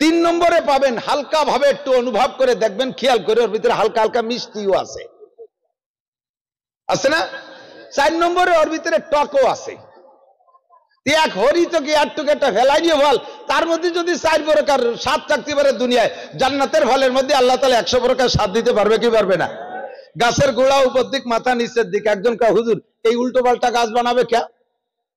3 নম্বরে পাবেন হালকা ভাবে, একটু অনুভব করে দেখবেন, খেয়াল করে, ওর ভিতরে হালকা হালকা মিষ্টিও আছে, আছে না? 4 নম্বরে ওর ভিতরে টকও আছে। এক হরিত কি একটুকু একটা ফেলাই দিয়ে ফল, তার মধ্যে যদি 4 প্রকার স্বাদ থাকতে পারে দুনিয়ায়, জান্নাতের ফলের মধ্যে আল্লাহ তাআলা 100 প্রকার স্বাদ দিতে পারবে কি পারবে না? গাছের গোড়া উপর দিক, মাথা নিচের দিক। একজন কা হুজুর এই উল্টো পাল্টা গাছ বানাবে কে?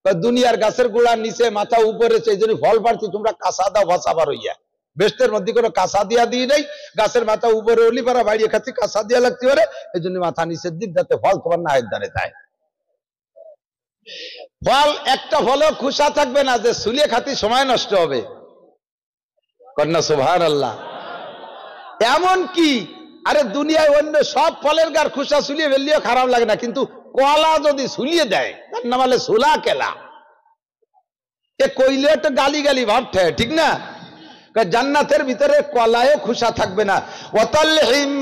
দুনিয়ার গাছের গোড়া নিচে, মাথা উপরে, সেই জন্য ফল পাচ্ছি, তোমরা কাঁচা দাও ভাসাবার হইয়া। বেস্টের মধ্যে কোনো কাঁচা দিয়া দিয়ে নেই, গাছের মাথা উপরে অলি পারা বাইরে খাচ্ছি, কাঁচা দিয়া লাগতে পারে, এই জন্য মাথা নিচের দিক, যাতে ফল তোমার না দ্বারে যায়। ফল একটা ফলও খুশা থাকবে না যে সুলিয়ে খাতি সময় নষ্ট হবে। কন্যা সুবহানাল্লাহ। এমন কি, আরে দুনিয়ায় অন্য সব ফলের গার খুশা সুলিয়ে ফেললেও খারাপ লাগে না, কিন্তু কলা যদি সুলিয়ে দেয় তার নাম হলে সুলা কেলা, এ কইলে তো গালি গালি ভাবতে, ঠিক না? জান্নাতের ভিতরে কলায়ও খুশা থাকবে না। ওয়াতালহিম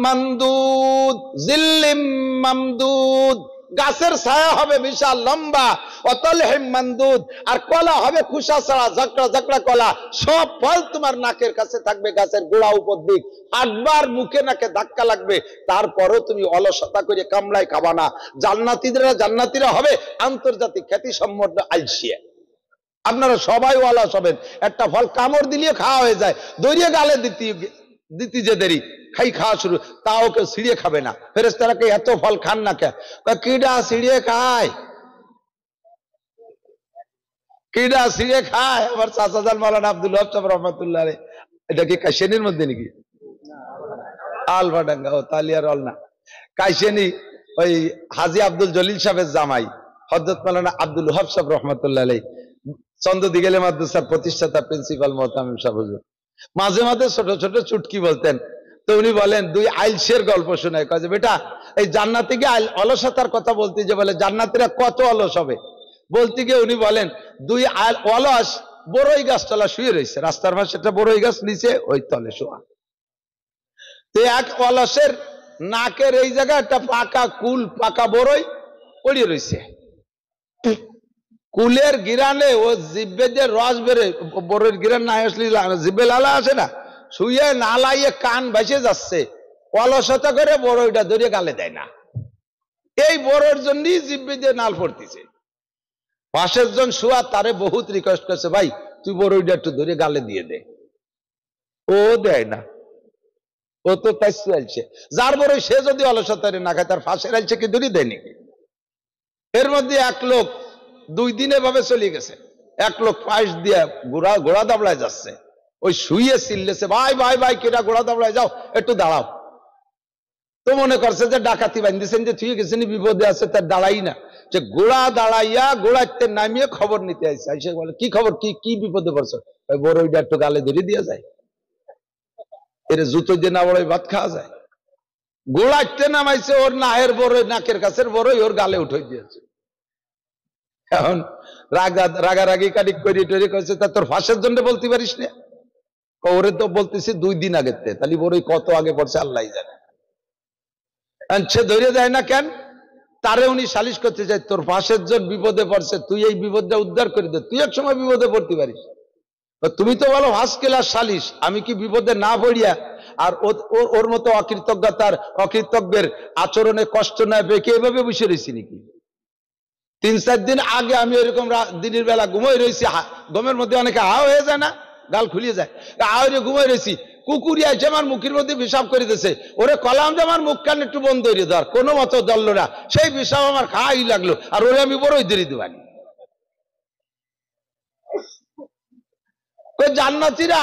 মামদুদ, জিল্লিম মামদুদ, গাছের ছায়া হবে বিশাল লম্বা, ওয়াতালহিম মামদুদ, আর কলা হবে খুশা ছাড়া, ঝকড়া ঝকড়া কলা। সব ফল তোমার নাকের কাছে থাকবে, গাছের গোড়া উপর দিক, 8 বার মুখে নাকে ধাক্কা লাগবে, তারপরও তুমি অলসতা করে কামড়াই খাবা না। জান্নাতীরা হবে আন্তর্জাতিক খ্যাতি সম্পন্ন আলসিয়া। আপনারা সবাই অলস হবেন, একটা ফল কামড় দিলে খাওয়া হয়ে যায়, দড়িয়ে গালে দিতে যে দেরি, খাওয়া শুরু, তাও কেউ ছিঁড়িয়ে খাবে না। ফেরেশতারা এত ফল খান না কে? কিডা ছিঁড়িয়ে খায়, কিডা ছিঁড়িয়ে খায়? আমার চাচাজান মাওলানা আব্দুল ওয়াহাব সাহেব রহমাতুল্লাহ আলাইহি, এটা কি কাশিয়ানির মধ্যে নাকি? আলফাডাঙ্গা, ও তালিয়ার অল না, কাশিয়ানি। ওই হাজী আব্দুল জলিল সাহেবের জামাই হযরত মাওলানা আব্দুল ওয়াহাব সাহেব রহমাতুল্লাহ আলাইহি, চন্দ্রদিগেলে মাদ্রাসার প্রতিষ্ঠাতা প্রিন্সিপাল মোহতামিম সাহেব হুজুর, মাঝে মাঝে ছোট ছোট চুটকি বলতেন। তো উনি বলেন, 2 আইলসের গল্প শোনায়, কয় যে বেটা, এই জান্নাতে গিয়ে অলসতার কথা বলতে যে বলে জান্নাতীরা কত অলস হবে, বলতে গিয়ে উনি বলেন 2 অলস বড়ই গাছ তলা শুয়ে রয়েছে, রাস্তার পাশে একটা বড়ই গাছ, নিচে ওই তলে শোয়া। তো এক অলসের নাকের এই জায়গায় একটা পাকা কুল, পাকা বড়ই পড়িয়ে রয়েছে। কুলের গিরানে ও জিব্বে যে রস বেরে, বড়ের গিরান না আসলে জিব্বে লালা আসে না, শুয়ে নালাইয়ে কান ভেসে যাচ্ছে, অলসতা করে বড়ইটা ধরিয়ে গালে দেয় না। এই বড়ের জন্যই জিব্বে দিয়ে নাল পড়তেছে। পাশের জন শুয়া তারে বহুত রিকোয়েস্ট করছে, ভাই তুই বড়ইটা একটু ধরে গালে দিয়ে দে, ও দেয় না, ও তো তাই চাইছে। যার বড়ই সে যদি অলসতারে না খায়, তার ফাঁসের আইছে কি ধরে দেয় নাকি? এর মধ্যে এক লোক 2 দিন এভাবে চলে গেছে। এক লোক পাশ দিয়ে ঘোড়া দাবড়ায় যাচ্ছে, ওই শুয়ে চিল্লেছে, ভাই ভাই ভাই, কেটা ঘোড়া দাবড়ায় যাও, একটু দাঁড়াও। তো মনে করছে যে ডাকাতি বাঁধিয়েছেন, যে ঠিক গেছেন বিপদে আছে, তার দাঁড়াই না, যে ঘোড়া দাঁড়াইয়া ঘোড়াতে নামিয়ে খবর নিতে আসছে। আইসে বলে, কি খবর, কি বিপদে পড়ছো? বড়ইটা একটু গালে ধরে দিয়ে যায়, এর জুতো দিয়ে না বড়ই ভাত খাওয়া যায়। ঘোড়াতে নামাইছে, ওর নাহের বড়ই, নাকের কাছের বড়ই ওর গালে উঠে দিয়েছে। এখন রাগারাগি কাটি করি টরি করছে, তা তোর ফাঁসের জন্য বলতে পারিস না? ওরে তো বলতেছি 2 দিন আগে, তাহলে বড়ই কত আগে পড়ছে আল্লাহ জানে। সে ধরে যায় না কেন? তারে উনি সালিশ করতে চাই, তোর পাশের জন বিপদে পড়ছে, তুই এই বিপদটা উদ্ধার করে দে, তুই এক সময় বিপদে পড়তে পারিস। তুমি তো বলো ফার্স্ট ক্লাস সালিশ, আমি কি বিপদে না পড়িয়া আর ওর মতো অকৃতজ্ঞতার অকৃতজ্ঞের আচরণে কষ্ট না পেয়ে এভাবে বসে রয়েছি নাকি? 3-4 দিন আগে আমি এরকম দিনের বেলা ঘুমাই রয়েছি, ঘুমের মধ্যে অনেকে হা হয়ে যায় না, গাল খুলিয়ে যায়, আরে ঘুমাই রয়েছি, কুকুরি আছে আমার মুখের মধ্যে পেশাব করে দিতেছে, ওরে কলাম যে আমার মুখ কান একটু বন্ধ হয়ে দেওয়ার, কোনো মতো দললো না, সেই পেশাব আমার খাওয়াই লাগলো, আর ওরে আমি বড়ই দেরি দেবানি। জান্নাতীরা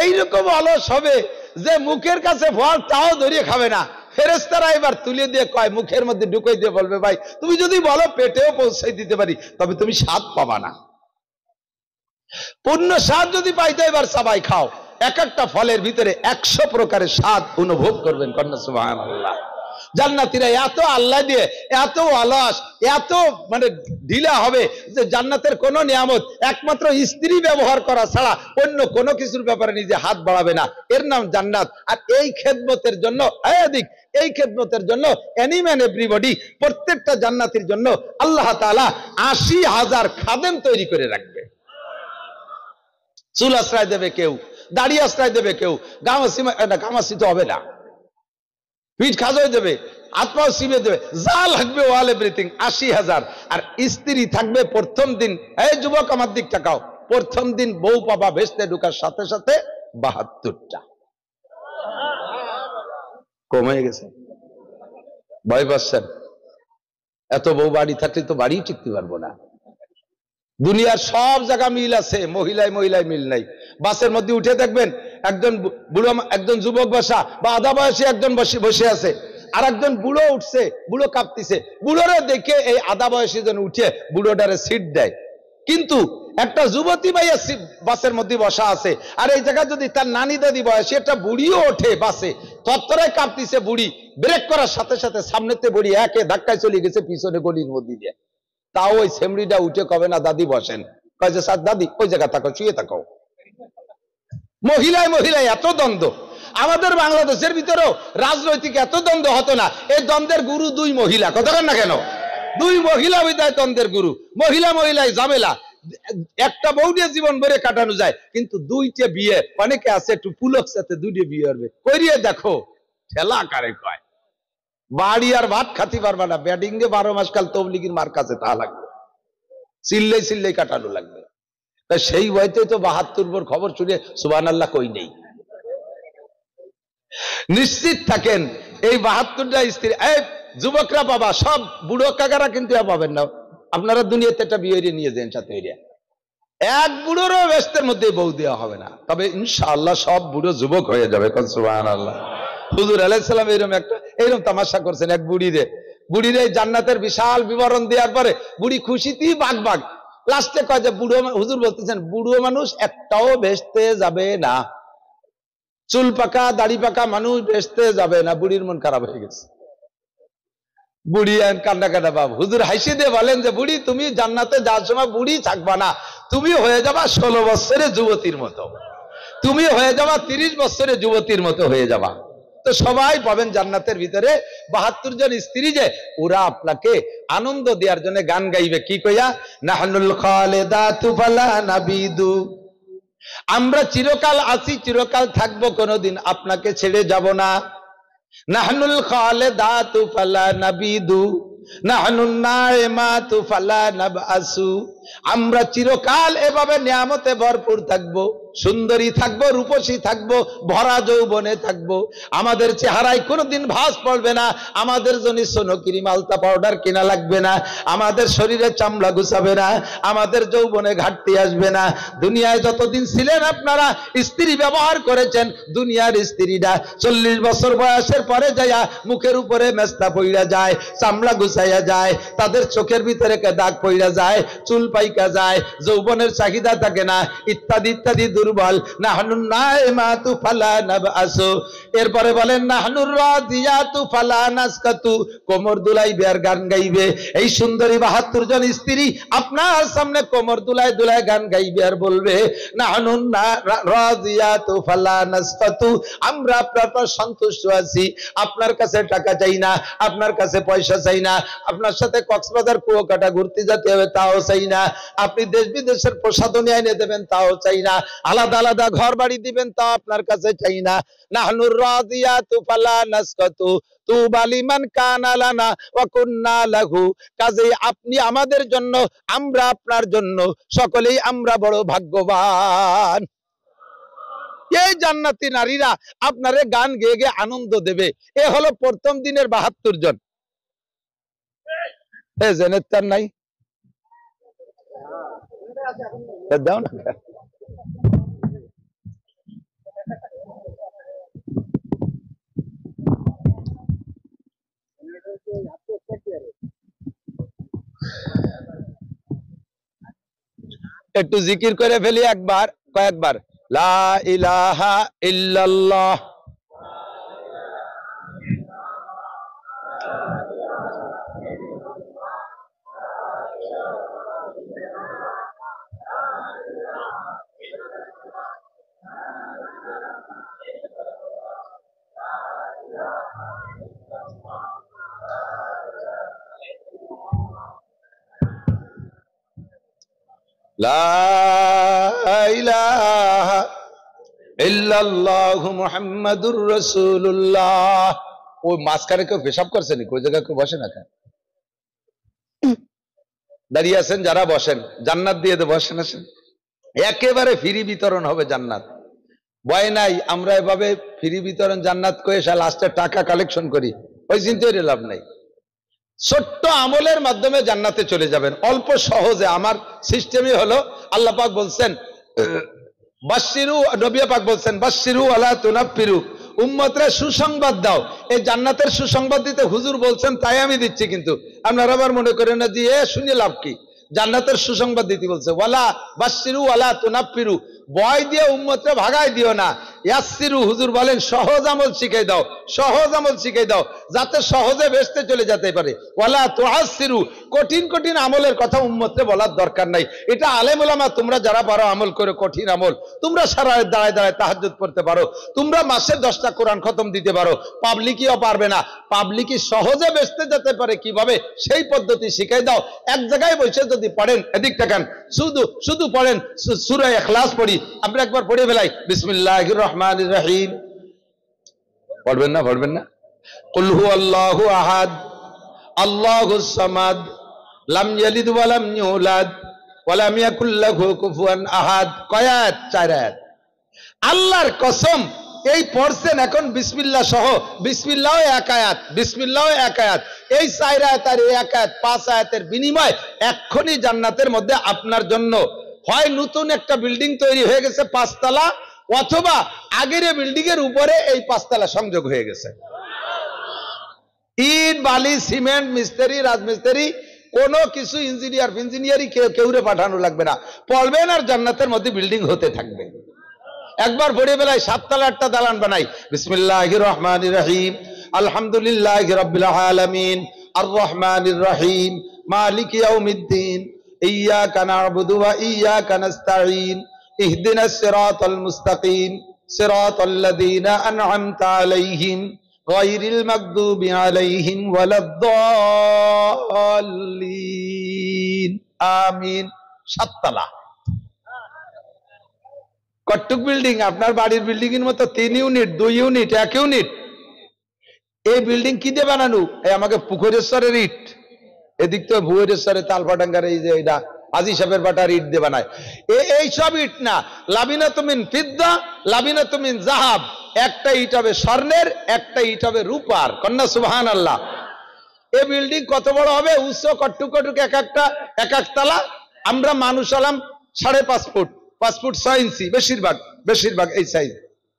এইরকম অলস হবে যে মুখের কাছে ফল তাও ধরিয়ে খাবে না। ফেরেশতারা এবার তুলে দিয়ে কয়, মুখের মধ্যে ঢুকাই দিয়ে বলবে, ভাই তুমি যদি বলো পেটেও পৌঁছাই দিতে পারি, তবে তুমি স্বাদ পাবা না। পূর্ণ স্বাদ যদি পাইতে এবার সবাই খাও, এক একটা ফলের ভিতরে 100 প্রকারের স্বাদ অনুভব করবেন। কন্যা সুবহানাল্লাহ। জান্নাতীরা এত আল্লাহ দিয়ে এত অলস, এত মানে ঢিলা হবে যে জান্নাতের কোন নিয়ামত একমাত্র স্ত্রী ব্যবহার করা ছাড়া অন্য কোনো কিছুর ব্যাপারে নিজে হাত বাড়াবে না। এর নাম জান্নাত। আর এই খেদমতের জন্য এই খেদমতের জন্য এনিম্যান এভরিবডি, প্রত্যেকটা জান্নাতীর জন্য আল্লাহ তাআলা 80,000 খাদেম তৈরি করে রাখবে। চুল আশ্রয় দেবে কেউ, দাড়ি আশ্রয় দেবে কেউ, গামাসি তো হবে না, পিঠ খাজয় দেবে, আত্মাও সিবে দেবে, যা লাগবে ওয়াল এভরিথিং 80,000। আর স্ত্রী থাকবে প্রথম দিন, এই যুবক আমার দিক তাকাও, প্রথম দিন বউ পাবা ভেস্তে ঢোকার সাথে সাথে 72টা। কমে গেছে, ভয় পাচ্ছেন? এত বউ বাড়ি থাকলে তো বাড়ি টিকতে পারবো না। দুনিয়ার সব জায়গা মিল আছে, মহিলায় মহিলায় মিল নাই। বাসের মধ্যে উঠে দেখবেন একজন বুড়ো, একজন যুবক বসা বা আধা বয়সী একজন বসে আছে, আর একজন বুড়ো উঠছে, বুড়ো কাঁপতিছে, বুড়োরে দেখে এই আধা বয়সী জন উঠে বুড়োটারে সিট দেয়। কিন্তু একটা যুবতী ভাইয়া বাসের মধ্যে বসা আছে, আর এই জায়গায় যদি তার নানি দাদি বয়সী একটা বুড়িও ওঠে বাসে, তত্তরায় কাঁপতিছে বুড়ি, ব্রেক করার সাথে সাথে সামনেতে বুড়ি একে ধাক্কায় চলে গেছে পিছনে গলির মধ্যে দিয়ে। তাও ওই সেমরিটা উঠে কবে না, দাদি বসেন, কয় যে স্যার দাদি ওই জায়গা থাকো, শুয়ে থাকো। মহিলায় মহিলায় এত দ্বন্দ্ব। আমাদের বাংলাদেশের ভিতরেও রাজনৈতিক এত দ্বন্দ্ব হতো না। এই দ্বন্দ্বের গুরু 2 মহিলা, কথা বলেন না কেন? 2 মহিলা বিদায় দ্বন্দ্বের গুরু। মহিলা মহিলায় ঝামেলা, একটা বউ দিয়ে জীবন ভরে কাটানো যায়, কিন্তু 2টে বিয়ে, অনেকে আছে একটু পুলক সাথে 2টে বিয়ে করবে, করিয়ে দেখো ঠেলা কারে কয়। বাড়ি আর ভাত খাতি পারবা না, ব্যাটিং দিয়ে 12 মাস কাল তবলিগির মার কাছে তা লাগবে, চিল্লাই চিল্লাই কাটানো লাগবে। সেই ভয়তে তো 72 খবর শুনে সুবহানাল্লাহ কই নেই। নিশ্চিত থাকেন এই 72টা স্ত্রী, এই যুবকরা বাবা, সব বুড়ো কাকারা কিন্তু পাবেন না। আপনারা দুনিয়াতে একটা বিয়ে নিয়ে যান সাথে, এক বুড়োরও ব্যস্তের মধ্যে বউ দেওয়া হবে না, তবে ইনশাআল্লাহ সব বুড়ো যুবক হয়ে যাবে। সুবহানাল্লাহ। হুজুর আলাইহিস সালাম এইরকম তামাশা করছেন এক বুড়িরে জান্নাতের বিশাল বিবরণ দেওয়ার পরে বুড়ি খুশিতেই বাগ লাস্টে কয় যে বুড়ো, হুজুর বলতেছেন বুড়ো মানুষ একটাও ভেস্তে যাবে না, চুল পাকা দাড়ি পাকা মানুষ ভেস্তে যাবে না। বুড়ির মন খারাপ হয়ে গেছে, বুড়ি কান্না কাটা বাপ। হুজুর হাসি দিয়ে বলেন যে বুড়ি তুমি জান্নাতে যাওয়ার সময় বুড়ি থাকবা না, তুমি হয়ে যাবা 16 বছরের যুবতীর মতো, তুমি হয়ে যাবা 30 বছরের যুবতীর মতো হয়ে যাবা। তো সবাই পাবেন জান্নাতের ভিতরে 72 জন স্ত্রী, যে ওরা আপনাকে আনন্দ দেওয়ার জন্য গান গাইবে। কি কইয়া? নাহনুল খালিদাতু ফালা নাবিদু, আমরা চিরকাল আছি, চিরকাল থাকবো, কোনোদিন আপনাকে ছেড়ে যাব না। নাহনুল খালিদাতু ফালা নাবিদু, নাহনুন নাইমাতু ফালা নাবআসু, আমরা চিরকাল এভাবে নিয়ামতে ভরপুর থাকবো, সুন্দরী থাকবো, রূপসী থাকবো, ভরা যৌবনে থাকবো, আমাদের চেহারায় কোনোদিন ভাঁজ পড়বে না, আমাদের জন্য সোনকিরি মালতা পাউডার কিনা লাগবে না, আমাদের শরীরে চামড়া গুছাবে না, আমাদের যৌবনে ঘাটতি আসবে না। দুনিয়ায় যতদিন ছিলেন আপনারা স্ত্রী ব্যবহার করেছেন, দুনিয়ার স্ত্রীরা 40 বছর বয়সের পরে যাইয়া মুখের উপরে মেস্তা পইড়া যায়, চামড়া গুছাইয়া যায়, তাদের চোখের ভিতরে দাগ পইড়া যায়, চুল পাইকা যায়, যৌবনের চাহিদা থাকে না, ইত্যাদি ইত্যাদি দুর্বল। নাহনুন নাইমাতু ফালা নাবআসু, এরপরে বলেন নাহনুর রাদিয়াতু ফালা নাসকাতু, কোমর দুলাইবে আর গান গাইবে। এই সুন্দরী 72 জন স্ত্রী আপনার সামনে কোমর দুলাই দুলাই গান গাইবে আর বলবে নাহনুন রাদিয়াতু ফালা নাসকাতু, আমরা আপনার সন্তুষ্ট আছি, আপনার কাছে টাকা চাই না, আপনার কাছে পয়সা চাই না, আপনার সাথে কক্সবাজার কুয়াকাটা ঘুরতে যেতে হবে তাও চাই না, আপনি দেশ বিদেশের প্রসাধনী এনে দেবেন তাও চাই না, আলাদা আলাদা ঘর বাড়ি দিবেন তাও আপনার কাছে চাই না। নাহনুর রাদিয়াতু ফালা নাসকাতু তুবা লিমান কানা লানা ওয়া কুন্না লাহু। কাজেই আপনি আমাদের জন্য, আমরা আপনার জন্য, সকলেই আমরা বড় ভাগ্যবান। এই জান্নাতি নারীরা আপনারে গান গেয়ে গেয়ে আনন্দ দেবে। এ হলো প্রথম দিনের ৭২ জন। এ জেনের তার নাই, দাও না। একটু জিকির করে ফেলি একবার, কয়েকবার। লা ইলাহা ইল্লাল্লাহ, লা ইলাহা ইল্লাল্লাহু মুহাম্মাদুর রাসূলুল্লাহ। ওই মাঝখানে কেউ পেশাব করছে নাকি? ওই জায়গায় কেউ বসে না কেন? দাঁড়িয়ে আছেন যারা, বসেন, জান্নাত দিয়ে দেব, বসেন, আসেন। একেবারে ফ্রি বিতরণ হবে জান্নাত, ভয় নাই। আমরা এভাবে ফ্রি বিতরণ জান্নাত করে লাস্টে টাকা কালেকশন করি, ওই চিন্তায় লাভ নাই। ছোট্ট আমলের মাধ্যমে জান্নাতে চলে যাবেন, অল্প সহজে। আমার সিস্টেমই হলো, আল্লাহ পাক বলছেন বাশশিরু, নবী পাক বলছেন বাশশিরু ওয়ালা তুনাফিরু, উম্মতরে সুসংবাদ দাও। এই জান্নাতের সুসংবাদ দিতে হুজুর বলছেন তাই আমি দিচ্ছি, কিন্তু আপনারা আবার মনে করেন না যে শুনে লাভ কি, জান্নাতের সুসংবাদ দিতে বলছে। ওয়ালা বাশশিরু ওয়ালা তুনাফিরু, ভয় দিয়ে উম্মতরে ভাগাই দিও না। ইয়াসসিরু, হুজুর বলেন সহজ আমল শিখাই দাও, সহজ আমল শিখাই দাও, যাতে সহজে বেহেশতে চলে যেতে পারে। ওয়ালা তুআসসিরু, কঠিন কঠিন আমলের কথা উম্মতরে বলার দরকার নাই। এটা আলেম ওলামা, তোমরা যারা পারো আমল করে, কঠিন আমল, তোমরা সারা রাত দাঁড়ায় দাঁড়ায় তাহাজ্জুদ পড়তে পারো, তোমরা মাসে 10টা কোরআন খতম দিতে পারো, পাবলিকইও পারবে না। পাবলিকই সহজে বেহেশতে যেতে পারে কিভাবে, সেই পদ্ধতি শিখাই দাও। এক জায়গায় বসে যদি পড়েন, এদিক তাকান, শুধু শুধু পড়েন সূরা ইখলাস পড়ি, আমরা একবার পড়ে ফেলাই বিসমিল্লাহির রহমানির রহিম, পড়বেন না? পড়বেন না? কুল হুয়াল্লাহু আহাদ আল্লাহুস সামাদ লাম ইয়ালিদ ওয়া লাম ইউলাদ ওয়া লাম ইয়াকুল লাহু কুফুয়ান আহাদ। কয় আয়াত? 4 আয়াত। আল্লাহর কসম, এই পড়ছেন এখন বিসমিল্লাহ সহ, বিসমিল্লাহও 1 আয়াত, বিসমিল্লাহও 1 আয়াত, এই 4 আয়াত আর 1 আয়াত, 5 আয়াতের বিনিময় এক্ষুনি জান্নাতের মধ্যে আপনার জন্য হয় নতুন একটা বিল্ডিং তৈরি হয়ে গেছে 5 তলা, অথবা আগের বিল্ডিং এর উপরে এই 5 তলা সংযোগ হয়ে গেছে। ইট বালি সিমেন্ট মিস্ত্রি রাজমিস্ত্রি কোনো কিছু ইঞ্জিনিয়ারিং কেউরে পাঠানো লাগবে না, পড়বেন আর জান্নাতের মধ্যে বিল্ডিং হতে থাকবে। একবার পড়ে বেলায় 7 তলা 8টা দালান বানাই। বিসমিল্লাহির রহমানির রহিম আলহামদুলিল্লাহি রাব্বিল আলামিন আর রহমানির রহিম মালিকি ইয়াউমিদ্দিন ইয়্যাকা না'বুদু ওয়া ইয়্যাকা নাস্তাঈন ইহদিনাস সিরাতাল মুস্তাকিম সিরাতাল লাযীনা আন'আমতা আলাইহিম গায়রিল মাগদুবি আলাইহিম ওয়ালাদ-দাল্লিন। আমিন। 7 তলা কট্টুক বিল্ডিং, আপনার বাড়ির বিল্ডিং এর মতো 3 ইউনিট 2 ইউনিট 1 ইউনিট। এই বিল্ডিং কি দিয়ে বানানো? এই আমাকে পুকুরেশ্বরের ইট, এদিক তো ভুয়েশ্বরের তালপাডাঙ্গার এই যে এটা হাজী সাহেবের বাটার ইট দিয়ে বানায়। এই সব ইট না, লাবিনাতু মিন ফিদ্দা লাবিনাতু মিন যাহাব, একটা ইট হবে স্বর্ণের, একটা ইট হবে রূপার। কন্যা সুবহানাল্লাহ। এই বিল্ডিং কত বড় হবে? উচ্চ কট্টুক কট্টুক এক এক তলা। আমরা মানুষ হলাম 5.5 ফুট, 5 ফুট 6 ইঞ্চি, বেশিরভাগ এই সাইজ,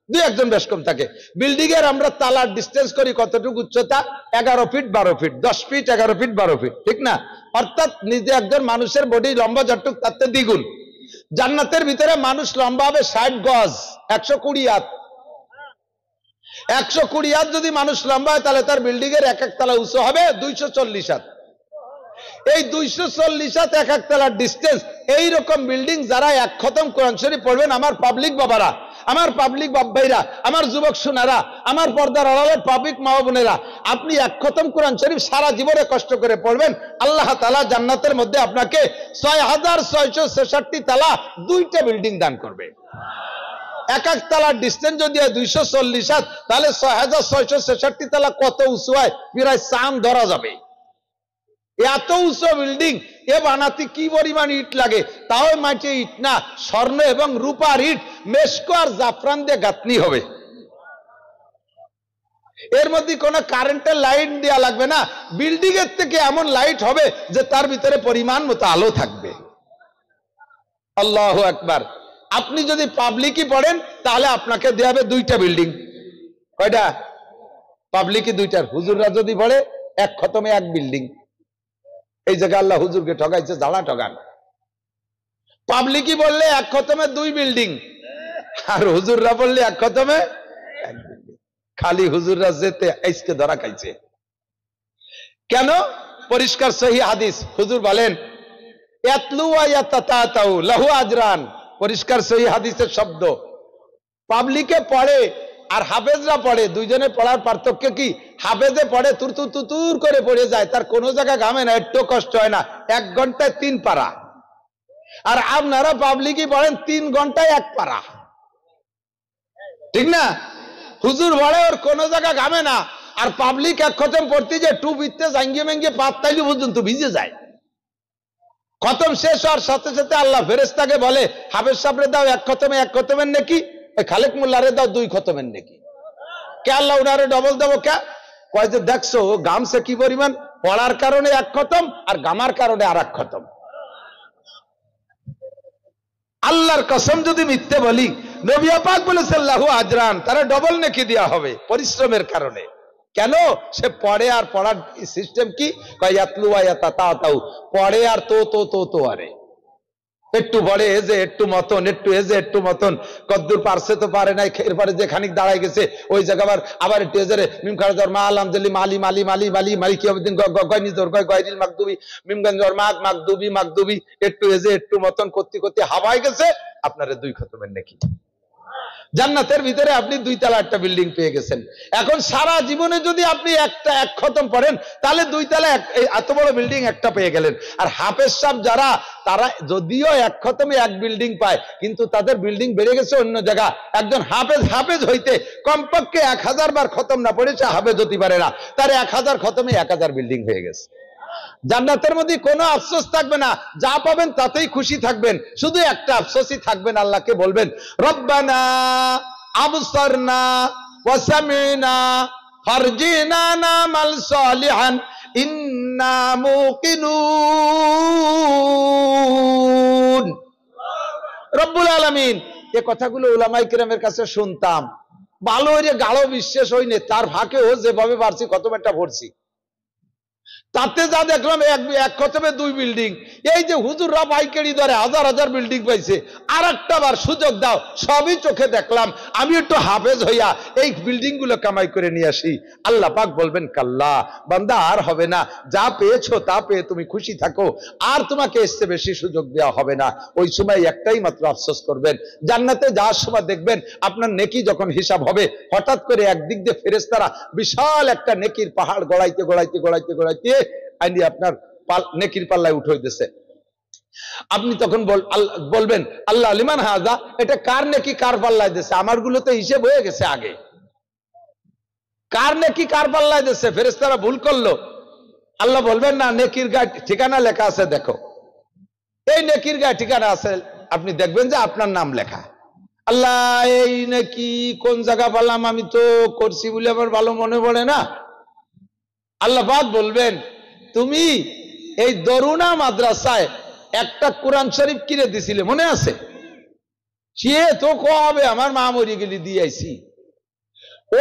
2-1 জন বেশ কম থাকে। বিল্ডিং এর আমরা তালার ডিস্টেন্স করি কতটুকু? উচ্চতা 11 feet 12 feet, 10 feet 11 feet 12 feet, ঠিক না? অর্থাৎ নিজে একজন মানুষের বডি লম্বা যতটুক তাতে দ্বিগুণ। জান্নাতের ভিতরে মানুষ লম্বা হবে 60 গজ, 120 হাত। 120 হাত যদি মানুষ লম্বা হয়, তাহলে তার বিল্ডিং এর এক তলা উঁচু হবে 240 হাত। এই 240 হাত এক তলার ডিস্টেন্স। এইরকম বিল্ডিং যারা 1 খতম কোরআন শরীফ পড়বেন, আমার পাবলিক বাবারা, আমার পাবলিক বাপ ভাইরা, আমার যুবক সোনারা, আমার পর্দার আড়ালের পাবলিক মা বোনেরা, আপনি এক খতম কোরআন শরীফ সারা জীবনে কষ্ট করে পড়বেন, আল্লাহ তাআলা জান্নাতের মধ্যে আপনাকে 6666 তালা 2টা বিল্ডিং দান করবে। এক এক তালার ডিস্টেন্স যদি হয় 240 হাত, তাহলে 6666 তালা কত উঁচু হয়, প্রায় চাঁদ ধরা যাবে। এত উঁচু বিল্ডিং এ বানাতে কি পরিমাণ ইট লাগে, তাও মাটি ইট না, স্বর্ণ এবং রূপার ইট, মেশকো আর জাফরান দিয়ে গাঁথনি হবে। এর মধ্যে কোনো কারেন্টের লাইট দেওয়া লাগবে না, বিল্ডিং এর থেকে এমন লাইট হবে যে তার ভিতরে পরিমাণ মতো আলো থাকবে। আল্লাহু আকবার। আপনি যদি পাবলিকই পড়েন তাহলে আপনাকে দেওয়া হবে 2টা বিল্ডিং। কয়টা? পাবলিকই 2টার। হুজুররা যদি পড়ে এক খতমে 1 বিল্ডিং। এই জায়গায় আল্লাহ হুজুরকে ঠকাইছে, জ্বালা ঠকান। পাবলিকই বললে এক খতমে 2 বিল্ডিং, আর হুজুররা বললে এক খতমে 1 বিল্ডিং। খালি হুজুররা যেতে আজকে ধরা খাইছে কেন? পরিষ্কার সহিহ হাদিস, হুজুর বলেন ইয়াতলু ওয়া ইয়াতাতাউ লাহু আজরান। পরিষ্কার সহিহ হাদিসের শব্দ। পাবলিকে পড়ে আর হাফেজরা পড়ে, দুইজনে পড়ার পার্থক্য কি? হাফেজে পড়ে তুর তুর তুর করে পড়ে যায়, তার কোনো জায়গা ঘামে না, একটু কষ্ট হয় না, 1 ঘন্টায় 3 পারা। আর আপনারা পাবলিকই পড়েন 3 ঘন্টায় 1 পারা, ঠিক না? হুজুর পড়ে ওর কোনো জায়গা ঘামে না, আর পাবলিক এক খতম পড়তে যে টুপিতে জাঙ্গিয়ে মেঙ্গিয়ে পাততাইলে পর্যন্ত ভিজে যায়। খতম শেষ হওয়ার সাথে সাথে আল্লাহ ফেরেশতাকে বলে, হাফেজ সাহেবরে দাও 1 খতমের নেকি, খালেক মোল্লারে দাও 2 খতমের নেকি। কে আল্লাহ উনারে ডবল দেবো কে? কয় যে দেখছো গামছে কি পরিমাণ, পড়ার কারণে 1 খতম আর গামার কারণে আর 1 খতম। আল্লাহর কসম যদি মিথ্যে বলি, নবী পাক বলেছেন লাহু আজরান, তারা ডবল নেকি দেওয়া হবে পরিশ্রমের কারণে। কেন? সে পড়ে, আর পড়ার সিস্টেম কি? ইয়াতলু ওয়া ইয়াতাতাউ, পড়ে আর তো আরে একটু পড়ে এজে একটু মতন, একটু এজে একটু মতন, কদ্দুর পারছে তো পারে নাই, এরপরে যে খানিক দাঁড়ায় গেছে ওই জায়গা আবার একটু এজে মিম খারজর মা আলহামদুলিল্লাহ মালি মালি মালি মালি মালিক ইয়াউমিদ্দিন গয়নি জোর গয়রিল মাকদুবি মিম গঞ্জর মাকদুবি একটু এজে একটু মতন করতে করতে হাওয়ায় গেছে, আপনারে 2 খতমের নেকি। জান্নাতের ভিতরে আপনি 2 তলা একটা বিল্ডিং পেয়ে গেছেন। এখন সারা জীবনে যদি আপনি 1 খতম পড়েন তাহলে 2 তলা এত বড় বিল্ডিং একটা পেয়ে গেলেন। আর হাফেজ সাহেব যারা, তারা যদিও 1 খতমে 1 বিল্ডিং পায়, কিন্তু তাদের বিল্ডিং বেড়ে গেছে অন্য জায়গা। একজন হাফেজ হইতে কমপক্ষে 1000 বার খতম না পড়েছে হাফেজ হতে পারে না, তার 1000 খতমে 1000 বিল্ডিং হয়ে গেছে। জান্নাতের মধ্যে কোনো আফসোস থাকবে না, যা পাবেন তাতেই খুশি থাকবেন। শুধু একটা আফসোসই থাকবেন, আল্লাহকে বলবেন রব্বানা আবসারনা ওয়া সামিনা ফারজিনা নামাল সালিহান ইন্না মুকিনুন। রব্বুল আলামিন। এই কথাগুলো উলামায়ে কেরামের কাছে শুনতাম, ভালো হয়ে গাঢ় বিশ্বাস হইনি, তার ফাঁকেও যেভাবে পারছি খতম একটা পড়ছি। তাতে যা দেখলাম 1 খতমে 2 বিল্ডিং। এই যে হুজুররা পাইকারি দরে 1000 বিল্ডিং পাইছে, আর একটা বার সুযোগ দাও, সবই চোখে দেখলাম, আমি একটু হাফেজ হইয়া এই বিল্ডিং গুলো কামাই করে নিয়ে আসি। আল্লাহ পাক বলবেন কাল্লা বান্দা, আর হবে না, যা পেয়েছো তা পেয়ে তুমি খুশি থাকো, আর তোমাকে এসে বেশি সুযোগ দেওয়া হবে না। ওই সময় একটাই মাত্র আফসোস করবেন, জান্নাতে যাওয়ার সময় দেখবেন আপনার নেকি যখন হিসাব হবে, হঠাৎ করে একদিক দিয়ে ফেরেশতারা বিশাল একটা নেকির পাহাড় গড়াইতে আইনি আপনার নেকির পাল্লায় উঠে দিতেছে। আপনি তখন বলবেন আল্লাহ লিমান হাজা, এটা কার নেকি কার পাল্লায় দিচ্ছে? আমার গুলো তো হিসেব হয়ে গেছে আগে, কার নেকি কার পাল্লায় দিচ্ছে? ফেরেশতারা ভুল করলো। আল্লাহ বলবেন না, নেকির গায়ে ঠিকানা লেখা আছে, দেখো এই নেকির গায়ে ঠিকানা আছে, আপনি দেখবেন যে আপনার নাম লেখা। আল্লাহ এই নেকি কোন জায়গা পালাম, আমি তো করছি বলে আমার ভালো মনে পড়ে না। আল্লাহ পাক বলবেন তুমি এই দরুনা মাদ্রাসায় একটা কোরআন শরীফ কিনে দিছিলে, মনে আছে? সে তো কবে আমার মা মরি গেলি দিয়ে আইছি।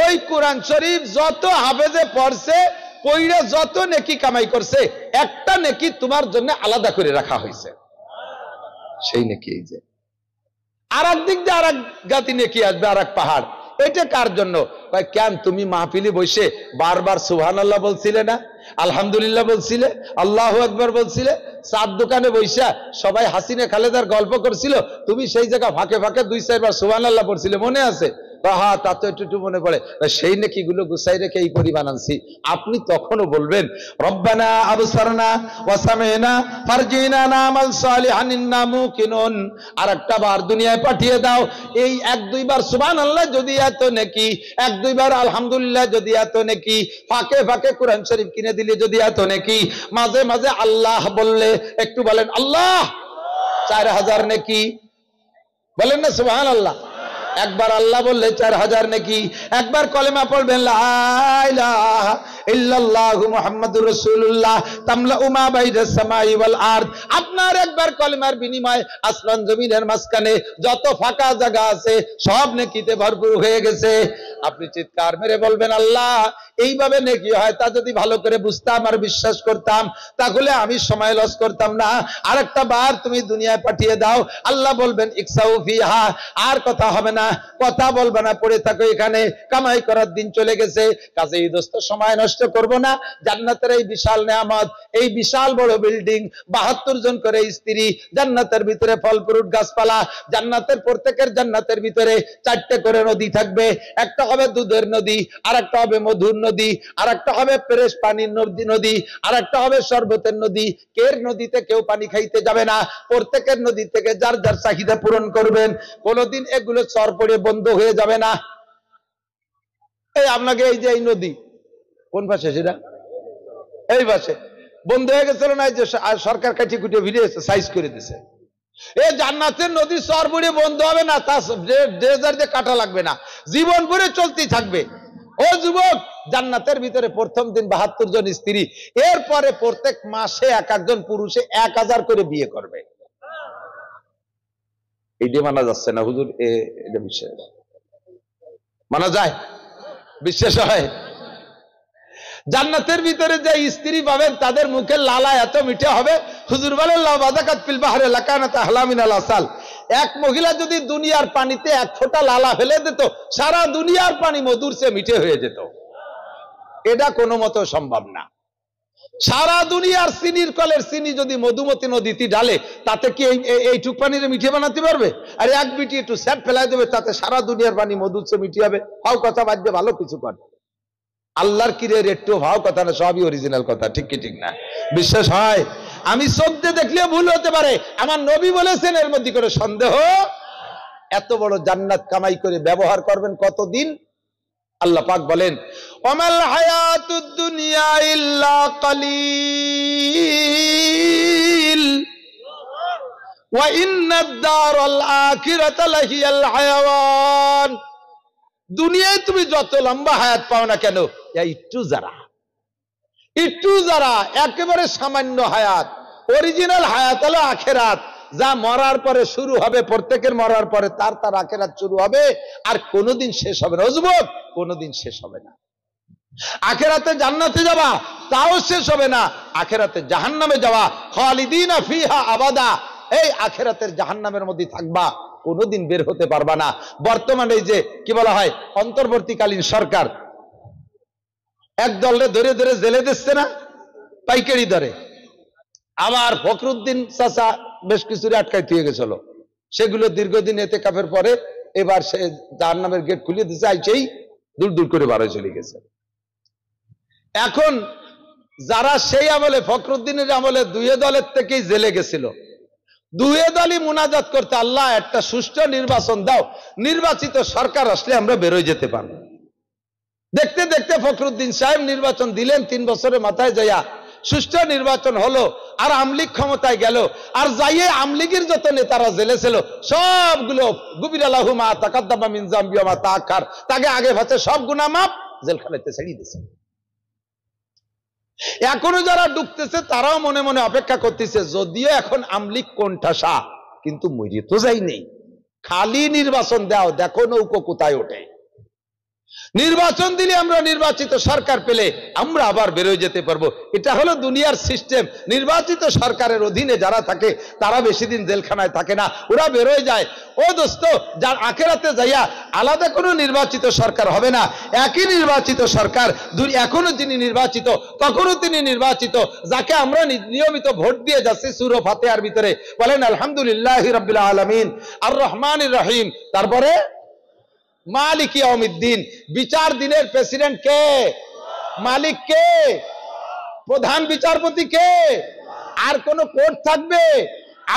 ওই কোরআন শরীফ যত হাফেজে পড়ছে, পইরা যত নেকি কামাই করছে, একটা নেকি তোমার জন্য আলাদা করে রাখা হয়েছে। সেই নেকি এই যে আর একদিক দিয়ে আর এক গাতি নেকি আসবে, আর এক পাহাড়। এটা কার জন্য? কেন তুমি মাহফিলে বসে বারবার সুবহানাল্লাহ বলছিলে না, আলহামদুলিল্লাহ বলছিলে, আল্লাহু আকবার বলছিলে, চার দোকানে বৈশা সবাই হাসিনা খালেদার গল্প করছিল, তুমি সেই জায়গা ফাঁকে ফাঁকে 2-4 বার সুবহানাল্লাহ পড়ছিলে, মনে আছে? হ্যাঁ, তা তো একটু মনে পড়ে। সেই নাকি গুলো গুছাই রেখে এই পরিমাণ আনছি। আপনি তখনও বলবেন রব্বানা আবসারনা ওয়া সামি'না ফারজি'না না'মাল সালিহান ইন্না মুকিনুন। আর একটা বার দুনিয়ায় পাঠিয়ে দাও। এই 1-2 বার সুবহানাল্লাহ যদি এত নেকি, 1-2 বার আলহামদুলিল্লাহ যদি এত নেকি, ফাঁকে ফাঁকে কোরআন শরীফ কিনে দিলে যদি এত নেকি, মাঝে মাঝে আল্লাহ বললে একটু বলেন আল্লাহ, 4000 নেকি। বলেন না সুবহানাল্লাহ। একবার আল্লাহ বললে 4000 নেকি। একবার কলেমা পড়বেন লা ইলাহা ইল্লাল্লাহু মুহাম্মাদুর রাসূলুল্লাহ তামলাউ মা বাইনাস সামাই ওয়াল আরদ। আপনার একবার কলেমার বিনিময়ে আসমান জমিনের মাঝখানে যত ফাঁকা জায়গা আছে সব নেকিতে ভরপুর হয়ে গেছে। আপনি চিৎকার মেরে বলবেন আল্লাহ, এইভাবে নেকি হয় তা যদি ভালো করে বুঝতাম আর বিশ্বাস করতাম তাহলে আমি সময় লস করতাম না। আরেকটা বার তুমি দুনিয়ায় পাঠিয়ে দাও। আল্লাহ বলবেন ইকসাউ ফিহা, আর কথা হবে না, কথা বলবে না, পড়ে থাকো এখানে, কামাই করার দিন চলে গেছে। কাজেই দোস্ত সময় নষ্ট করব না। জান্নাতের এই বিশাল নেয়ামত, এই বিশাল বড় বিল্ডিং, 72 জন করে স্ত্রী, জান্নাতের ভিতরে ফল ফ্রুট গাছপালা, জান্নাতের প্রত্যেকের জান্নাতের ভিতরে 4টে করে নদী থাকবে। একটা হবে দুধের নদী, আর একটা হবে মধুর নদী, আর একটা হবে ফ্রেশ পানির নদী, আর একটা হবে শরবতের নদী। কের নদীতে কেউ পানি খাইতে যাবে না, প্রত্যেকের নদী থেকে যার যার চাহিদা পূরণ করবেন। কোনদিন এগুলো চর পড়ে বন্ধ হয়ে যাবে না। এই আপনাকে এই যে এই নদী কোন পাশে, সেটা এই পাশে বন্ধ হয়ে গেছিল না, যে সরকার কাছে কুটে ভিড়িয়েছে, সাইজ করে দিছে। এই জান্নাতের নদী চর পড়ে বন্ধ হবে না, তা ড্রেজার দিয়ে কাটা লাগবে না, জীবন ভরে চলতেই থাকবে। ও যুবক, জান্নাতের ভিতরে প্রথম দিন 72 জন স্ত্রী, এরপরে প্রত্যেক মাসে এক একজন পুরুষে 1000 করে বিয়ে করবে। এইটা মানা যাচ্ছে না হুজুর, এটা বিশ্বাস মানা যায়, বিশ্বাস হয়? জান্নাতের ভিতরে যে স্ত্রী পাবেন তাদের মুখের লালা এত মিঠে হবে, হুজুর বলেন লা বাযাকাত ফিল বাহরি লাকানাত আহলা মিনাল আসাল। এক মহিলা যদি দুনিয়ার পানিতে 1 ফোঁটা লালা ফেলে দিত, সারা দুনিয়ার পানি মধুর চেয়ে মিঠে হয়ে যেত। এটা কোনো মতো সম্ভব না। সারা দুনিয়ার চিনির কলের চিনি যদি মধুমতি নদীতে ডালে, তাতে কি এইটুক পানিরে মিঠে বানাতে পারবে? আর এক বিটি একটু স্যাট ফেলাই দেবে, তাতে সারা দুনিয়ার পানি মধুর চেয়ে মিঠে হবে। হাও কথা বাদ দিয়ে ভালো কিছু কর। আল্লাহর কিরে একটু ভাও কথা না, সবই অরিজিনাল কথা, ঠিক কি ঠিক না? বিশ্বাস হয়? আমি চোখ দিয়ে দেখলে ভুল হতে পারে, আমার নবী বলেছেন, এর মধ্যে করে সন্দেহ। এত বড় জান্নাত কামাই করে ব্যবহার করবেন কতদিন? আল্লাহ পাক বলেন ওয়ামাল হায়াতুদ দুনিয়া ইল্লা কালিল ওয়া ইন্নাদ দারাল আখিরাতা লাহিয়াল হায়াওয়ান। দুনিয়ায় তুমি যত লম্বা হায়াত পাও না কেন, একটু যারা একেবারে সামান্য হায়াত। অরিজিনাল হায়াত হলো আখেরাত, যা মরার পরে শুরু হবে, প্রত্যেকের মরার পরে তার আখেরাত শুরু হবে, আর কোনোদিন শেষ হবে না। যুবক, কোনোদিন শেষ হবে না। আখেরাতে জান্নাতে যাওয়া, তাও শেষ হবে না। আখেরাতে জাহান্নামে যাওয়া, খালিদিনা ফিহা আবাদা, এই আখেরাতের জাহান্নামের মধ্যে থাকবা, কোনোদিন বের হতে পারবা না। বর্তমানে এই যে কি বলা হয়, অন্তর্বর্তীকালীন সরকার এক দলে ধরে ধরে জেলে দিচ্ছে না, পাইকারি দরে। আবার ফখরুদ্দিন চাচা বেশ কিছু আটকাইতে হয়ে গেছিল, সেগুলো দীর্ঘদিন এতেকাফের পরে এবার সে জাহান্নামের গেট খুলে দিচ্ছে, আইছেই দূর দূর করে বার হয়ে চলে গেছে। এখন যারা সেই আমলে, ফখরুদ্দিনের আমলে 2 দলের থেকেই জেলে গেছিল, 2 দলই মুনাজাত করতে, আল্লাহ একটা সুষ্ঠু নির্বাচন দাও, নির্বাচিত সরকার আসলে আমরা বেরোয় যেতে পারবো। দেখতে দেখতে ফখরুদ্দিন সাহেব নির্বাচন দিলেন, 3 বছরের মাথায় যাইয়া সুষ্ঠু নির্বাচন হলো, আর আমলিগ ক্ষমতায় গেল। আর যাইয়ে আমলিগের যত নেতারা জেলে ছিল সবগুলো গুবিরা লাহু মা তাকাদ্দামা মিন যামবি ওয়া মা তাআখার, তাকে আগে ভাতে সব গুনাহ মাফ, জেলখানাতে ছেড়ে দিয়েছে। এখনো যারা ডুবতেছে তারাও মনে মনে অপেক্ষা করতেছে, যদিও এখন আমলিগ কোণঠাসা, কিন্তু মরিয়ে তো যাই নেই, খালি নির্বাচন দাও, দেখো নৌকো কোথায় ওঠে। নির্বাচন দিলে আমরা নির্বাচিত সরকার পেলে আমরা আবার বেরোয় যেতে পারবো। এটা হলো দুনিয়ার সিস্টেম। নির্বাচিত সরকারের অধীনে যারা থাকে তারা বেশি দিন জেলখানায় থাকে না, ওরা বেরোয় যায়। ও দোস্ত, যার আখেরাতে যাইয়া আলাদা কোনো নির্বাচিত সরকার হবে না, একই নির্বাচিত সরকার। এখনো যিনি নির্বাচিত, তখনও তিনি নির্বাচিত, যাকে আমরা নিয়মিত ভোট দিয়ে যাচ্ছি। সূরা ফাতিহার ভিতরে বলেন আলহামদুলিল্লাহি রাব্বিল আলামিন আর রহমানির রহিম, তারপরে মালিক ইয়াউমিদ্দিন। বিচার দিনের প্রেসিডেন্ট কে? মালিক কে? প্রধান বিচারপতি কে? আর কোন কোর্ট থাকবে?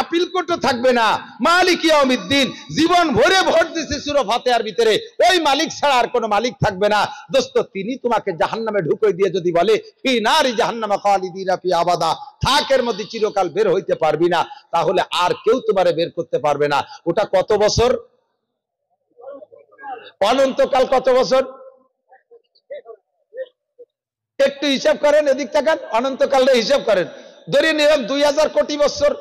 আপিল কোর্টও থাকবে না। মালিক ইয়াউমিদ্দিন, জীবন ভরে ভোট দিছি সূরা ফাতিহার ভিতরে, ওই মালিক ছাড়া আর কোন মালিক থাকবে না। দোস্ত, তিনি তোমাকে জাহান্নামে ঢুকিয়ে দিয়ে যদি বলে ফি নারি জাহান্নামা খালিদিনা ফি আবাদা, থাকের মধ্যে চিরকাল বের হইতে পারবি না, তাহলে আর কেউ তোমারে বের করতে পারবে না। ওটা কত বছর? অনন্তকাল। কত বছর? একটু হিসাব করেন, এদিক তাকান, অনন্তকালটা হিসাব করেন। ধরে নিলাম 2000 কোটি বছর।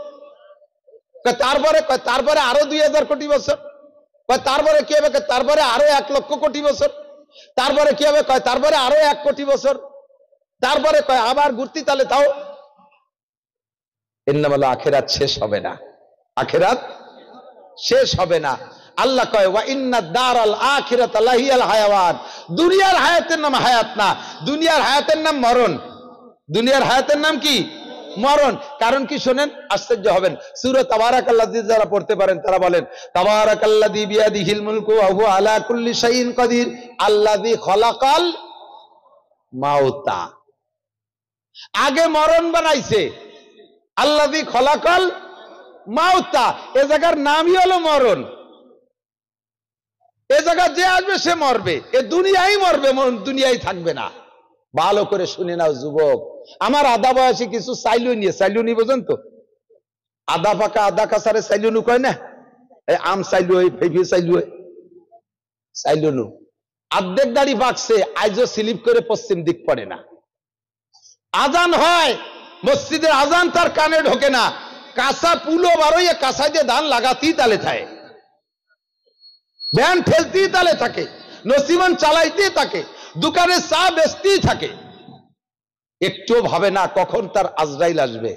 তারপরে আরো 2000 কোটি বছর। তারপরে কি হবে? তারপরে আরো 1 লক্ষ কোটি বছর। তারপরে কি হবে? তারপরে আরো 1 কোটি বছর। তারপরে আবার ঘুরতি, তাহলে তাও ইন্নামাল আখিরাত শেষ হবে না। আখিরাত শেষ হবে না। আল্লাহ কয় ওয়া ইন্নাদ দারাল আখিরাতা লাহিয়াল হায়াওয়ান। দুনিয়ার হায়াতের নাম হায়াত না, দুনিয়ার হায়াতের নাম মরণ। দুনিয়ার হায়াতের নাম কি? মরণ। কারণ কি শোনেন, আশ্চর্য হবেন। সূরা তাবারাকাল্লাযী যারা পড়তে পারেন তারা বলেন তাবারাকাল্লাযী বিয়াদিহিল মুলকু ওয়া হুয়া আলা কুল্লি শাইইন কাদির আল্লাযী খালাকাল মাউতা। আগে মরণ বানাইছে, আল্লাযী খালাকাল মাউতা। এ জায়গার নামই হলো মরণ। এ জায়গা যে আসবে সে মরবে, এ দুনিয়াই মরবে, দুনিয়াই থাকবে না। ভালো করে শুনে নাও যুবক, আমার আধা বয়সী কিছু সাইলুনি বোঝেন তো? আধা পাকা আধা কাছারে সাইলুনু কয় না? আম সাইলু, ফেফি সাইলুনু। অর্ধেক দাড়ি পাকছে, আইজও স্লিপ করে পশ্চিম দিক পড়ে না। আজান হয়, মসজিদের আজান তার কানে ঢোকে না। কাঁচা পুলো বারোয় কাঁচাই দিয়ে ধান লাগাতেই তালে থাকে, ভ্যান ঠেলতেই তালে থাকে, নসিমান চালাইতেই থাকে, দোকানে চা বেচতেই থাকে। একটুও ভাবে না কখন তার আজরাইল আসবে।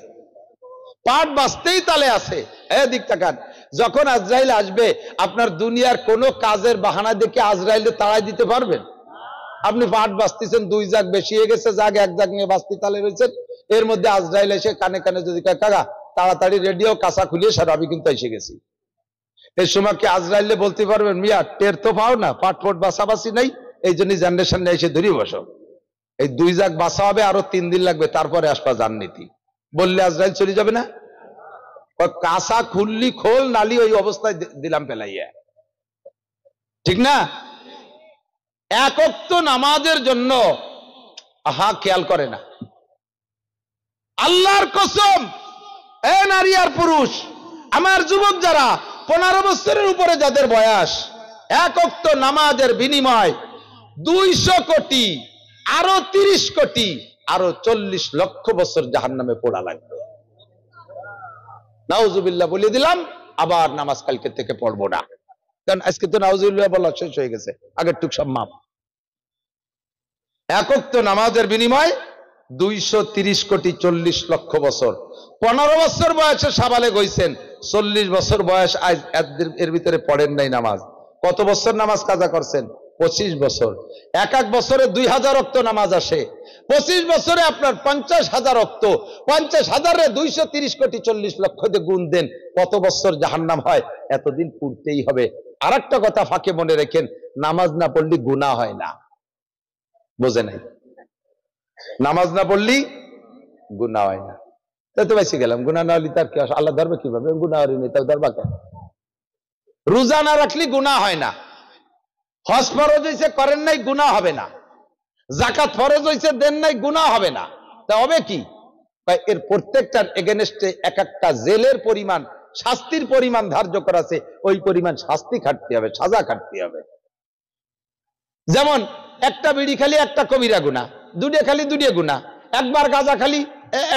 পাট বাঁচতেই তালে আছে। এদিক তাকান, যখন আজরাইল আসবে আপনার দুনিয়ার কোন কাজের বাহানা দেখে আজরাইল তাড়াই দিতে পারবেন? আপনি পাট বাঁচতেছেন, 2 জাগ বেশি হয়ে গেছে, জাগ 1 জাগ নিয়ে বাঁচতে তালে রয়েছেন। এর মধ্যে আজরাইল এসে কানে কানে যদি কাকা তাড়াতাড়ি রেডিও কাঁচা খুলিয়ে সার, আমি কিন্তু এসে গেছি। এই সময় কি আজরাইলে বলতে পারবেন মিয়া টের তো পাও না, পাট ফোট বাঁচাবাসি নাই, এই জন্য জেনারেশন এসে ধরি বসো, এই 2 জাগ বাঁচা হবে, আরো 3 দিন লাগবে, তারপরে আসবা জান্নাতি বললে আজরাইল চলে যাবে না? কাঁচা খুললি খোল, নালি ওই অবস্থায় দিলাম পেলাইয়া, ঠিক না? এক ওয়াক্ত নামাজের জন্য খেয়াল করে না। আল্লাহর কসম, এ নারী আর পুরুষ, আমার যুবক যারা 15 বছরের উপরে যাদের বয়স, এক ওয়াক্ত নামাজের বিনিময় 200 কোটি, আরো 30 কোটি, আরো 40 লক্ষ বছর জাহান্নামে পোড়া লাগবে। নাউজুবিল্লাহ বলে দিলাম, আবার নামাজ কালকে থেকে পড়বো না, কারণ আজকে তো নাউজুবিল্লাহ বলা শেষ হয়ে গেছে, আগের টুক সব মাপ। এক ওয়াক্ত নামাজের বিনিময় 230 কোটি 40 লক্ষ বছর। 15 বছর বয়সে সাবালেগ হইছেন, 40 বছর বয়স আজ এর ভিতরে পড়েন নাই নামাজ। কত বছর নামাজ কাজা করছেন? 25 বছর। এক বছরে 2000 ওয়াক্ত নামাজ আসে, 25 বছরে আপনার 50,000 ওয়াক্ত। 50,000-এ 230 কোটি 40 লক্ষ দিয়ে গুণ দেন, কত বছর জাহান্নাম হয়? এতদিন পড়তেই হবে। আর একটা কথা ফাঁকে মনে রেখেন, নামাজ না পড়লে গুনাহ হয় না। বোঝে নাই? নামাজ না পড়লি গুনাহ হয় না। তাই তো বেশি গেলাম, গুনাহ না হলে তার কি আল্লাহ ধরবে কিভাবে? গুনাহ হয়নি তার ধরবা কেন? রোজা না রাখলে গুনাহ হয় না, হজ ফরজ হইছে করেন নাই গুনাহ হবে না, যাকাত ফরজ হইছে দেন নাই গুনাহ হবে না। তা হবে কি? এর প্রত্যেকটার এগেনস্টে এক একটা জেলের পরিমাণ, শাস্তির পরিমাণ ধার্য করা আছে, ওই পরিমাণ শাস্তি খাটতে হবে, সাজা খাটতে হবে। যেমন একটা বিড়ি খালি একটা কবিরা গুনাহ, 2টা খালি 2টা গুনাহ, একবার গাঁজা খালি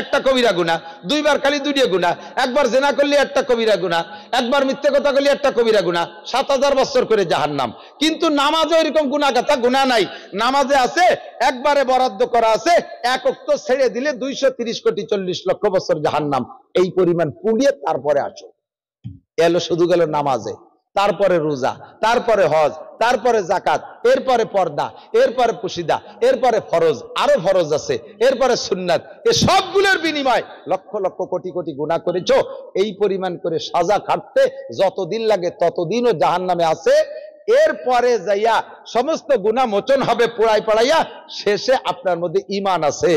একটা কবিরা গুনাহ, দুইবার খালি দুইটা গুনাহ, একবার জেনা করলে একটা কবিরা গুনাহ, একবার মিথ্যে কথা করলে একটা কবিরা গুনাহ, 7000 বছর করে জাহান্নাম। কিন্তু নামাজে এরকম গুনাহগাতা গুনাহ নাই। নামাজে আছে একবারে বরাদ্দ করা আছে, এক ওয়াক্ত ছেড়ে দিলে 230 কোটি 40 লক্ষ বছর জাহান্নাম। এই পরিমাণ পুড়িয়ে তারপরে আসো। এলো শুধু গেল নামাজে, তারপরে রোজা, তারপরে হজ, তারপরে জাকাত, এরপরে পর্দা, এরপরে পুশিদা, এরপরে ফরজ, আরো ফরজ আছে, এরপরে সুন্নাত। এ সবগুলোর বিনিময় লক্ষ লক্ষ কোটি কোটি গুনাহ করেছো। এই পরিমাণ করে সাজা খাটতে যতদিন লাগে ততদিনও জাহান্নামে আছে। এরপরে যাইয়া সমস্ত গুনাহ মোচন হবে পোড়াই পড়াইয়া, শেষে আপনার মধ্যে ঈমান আছে।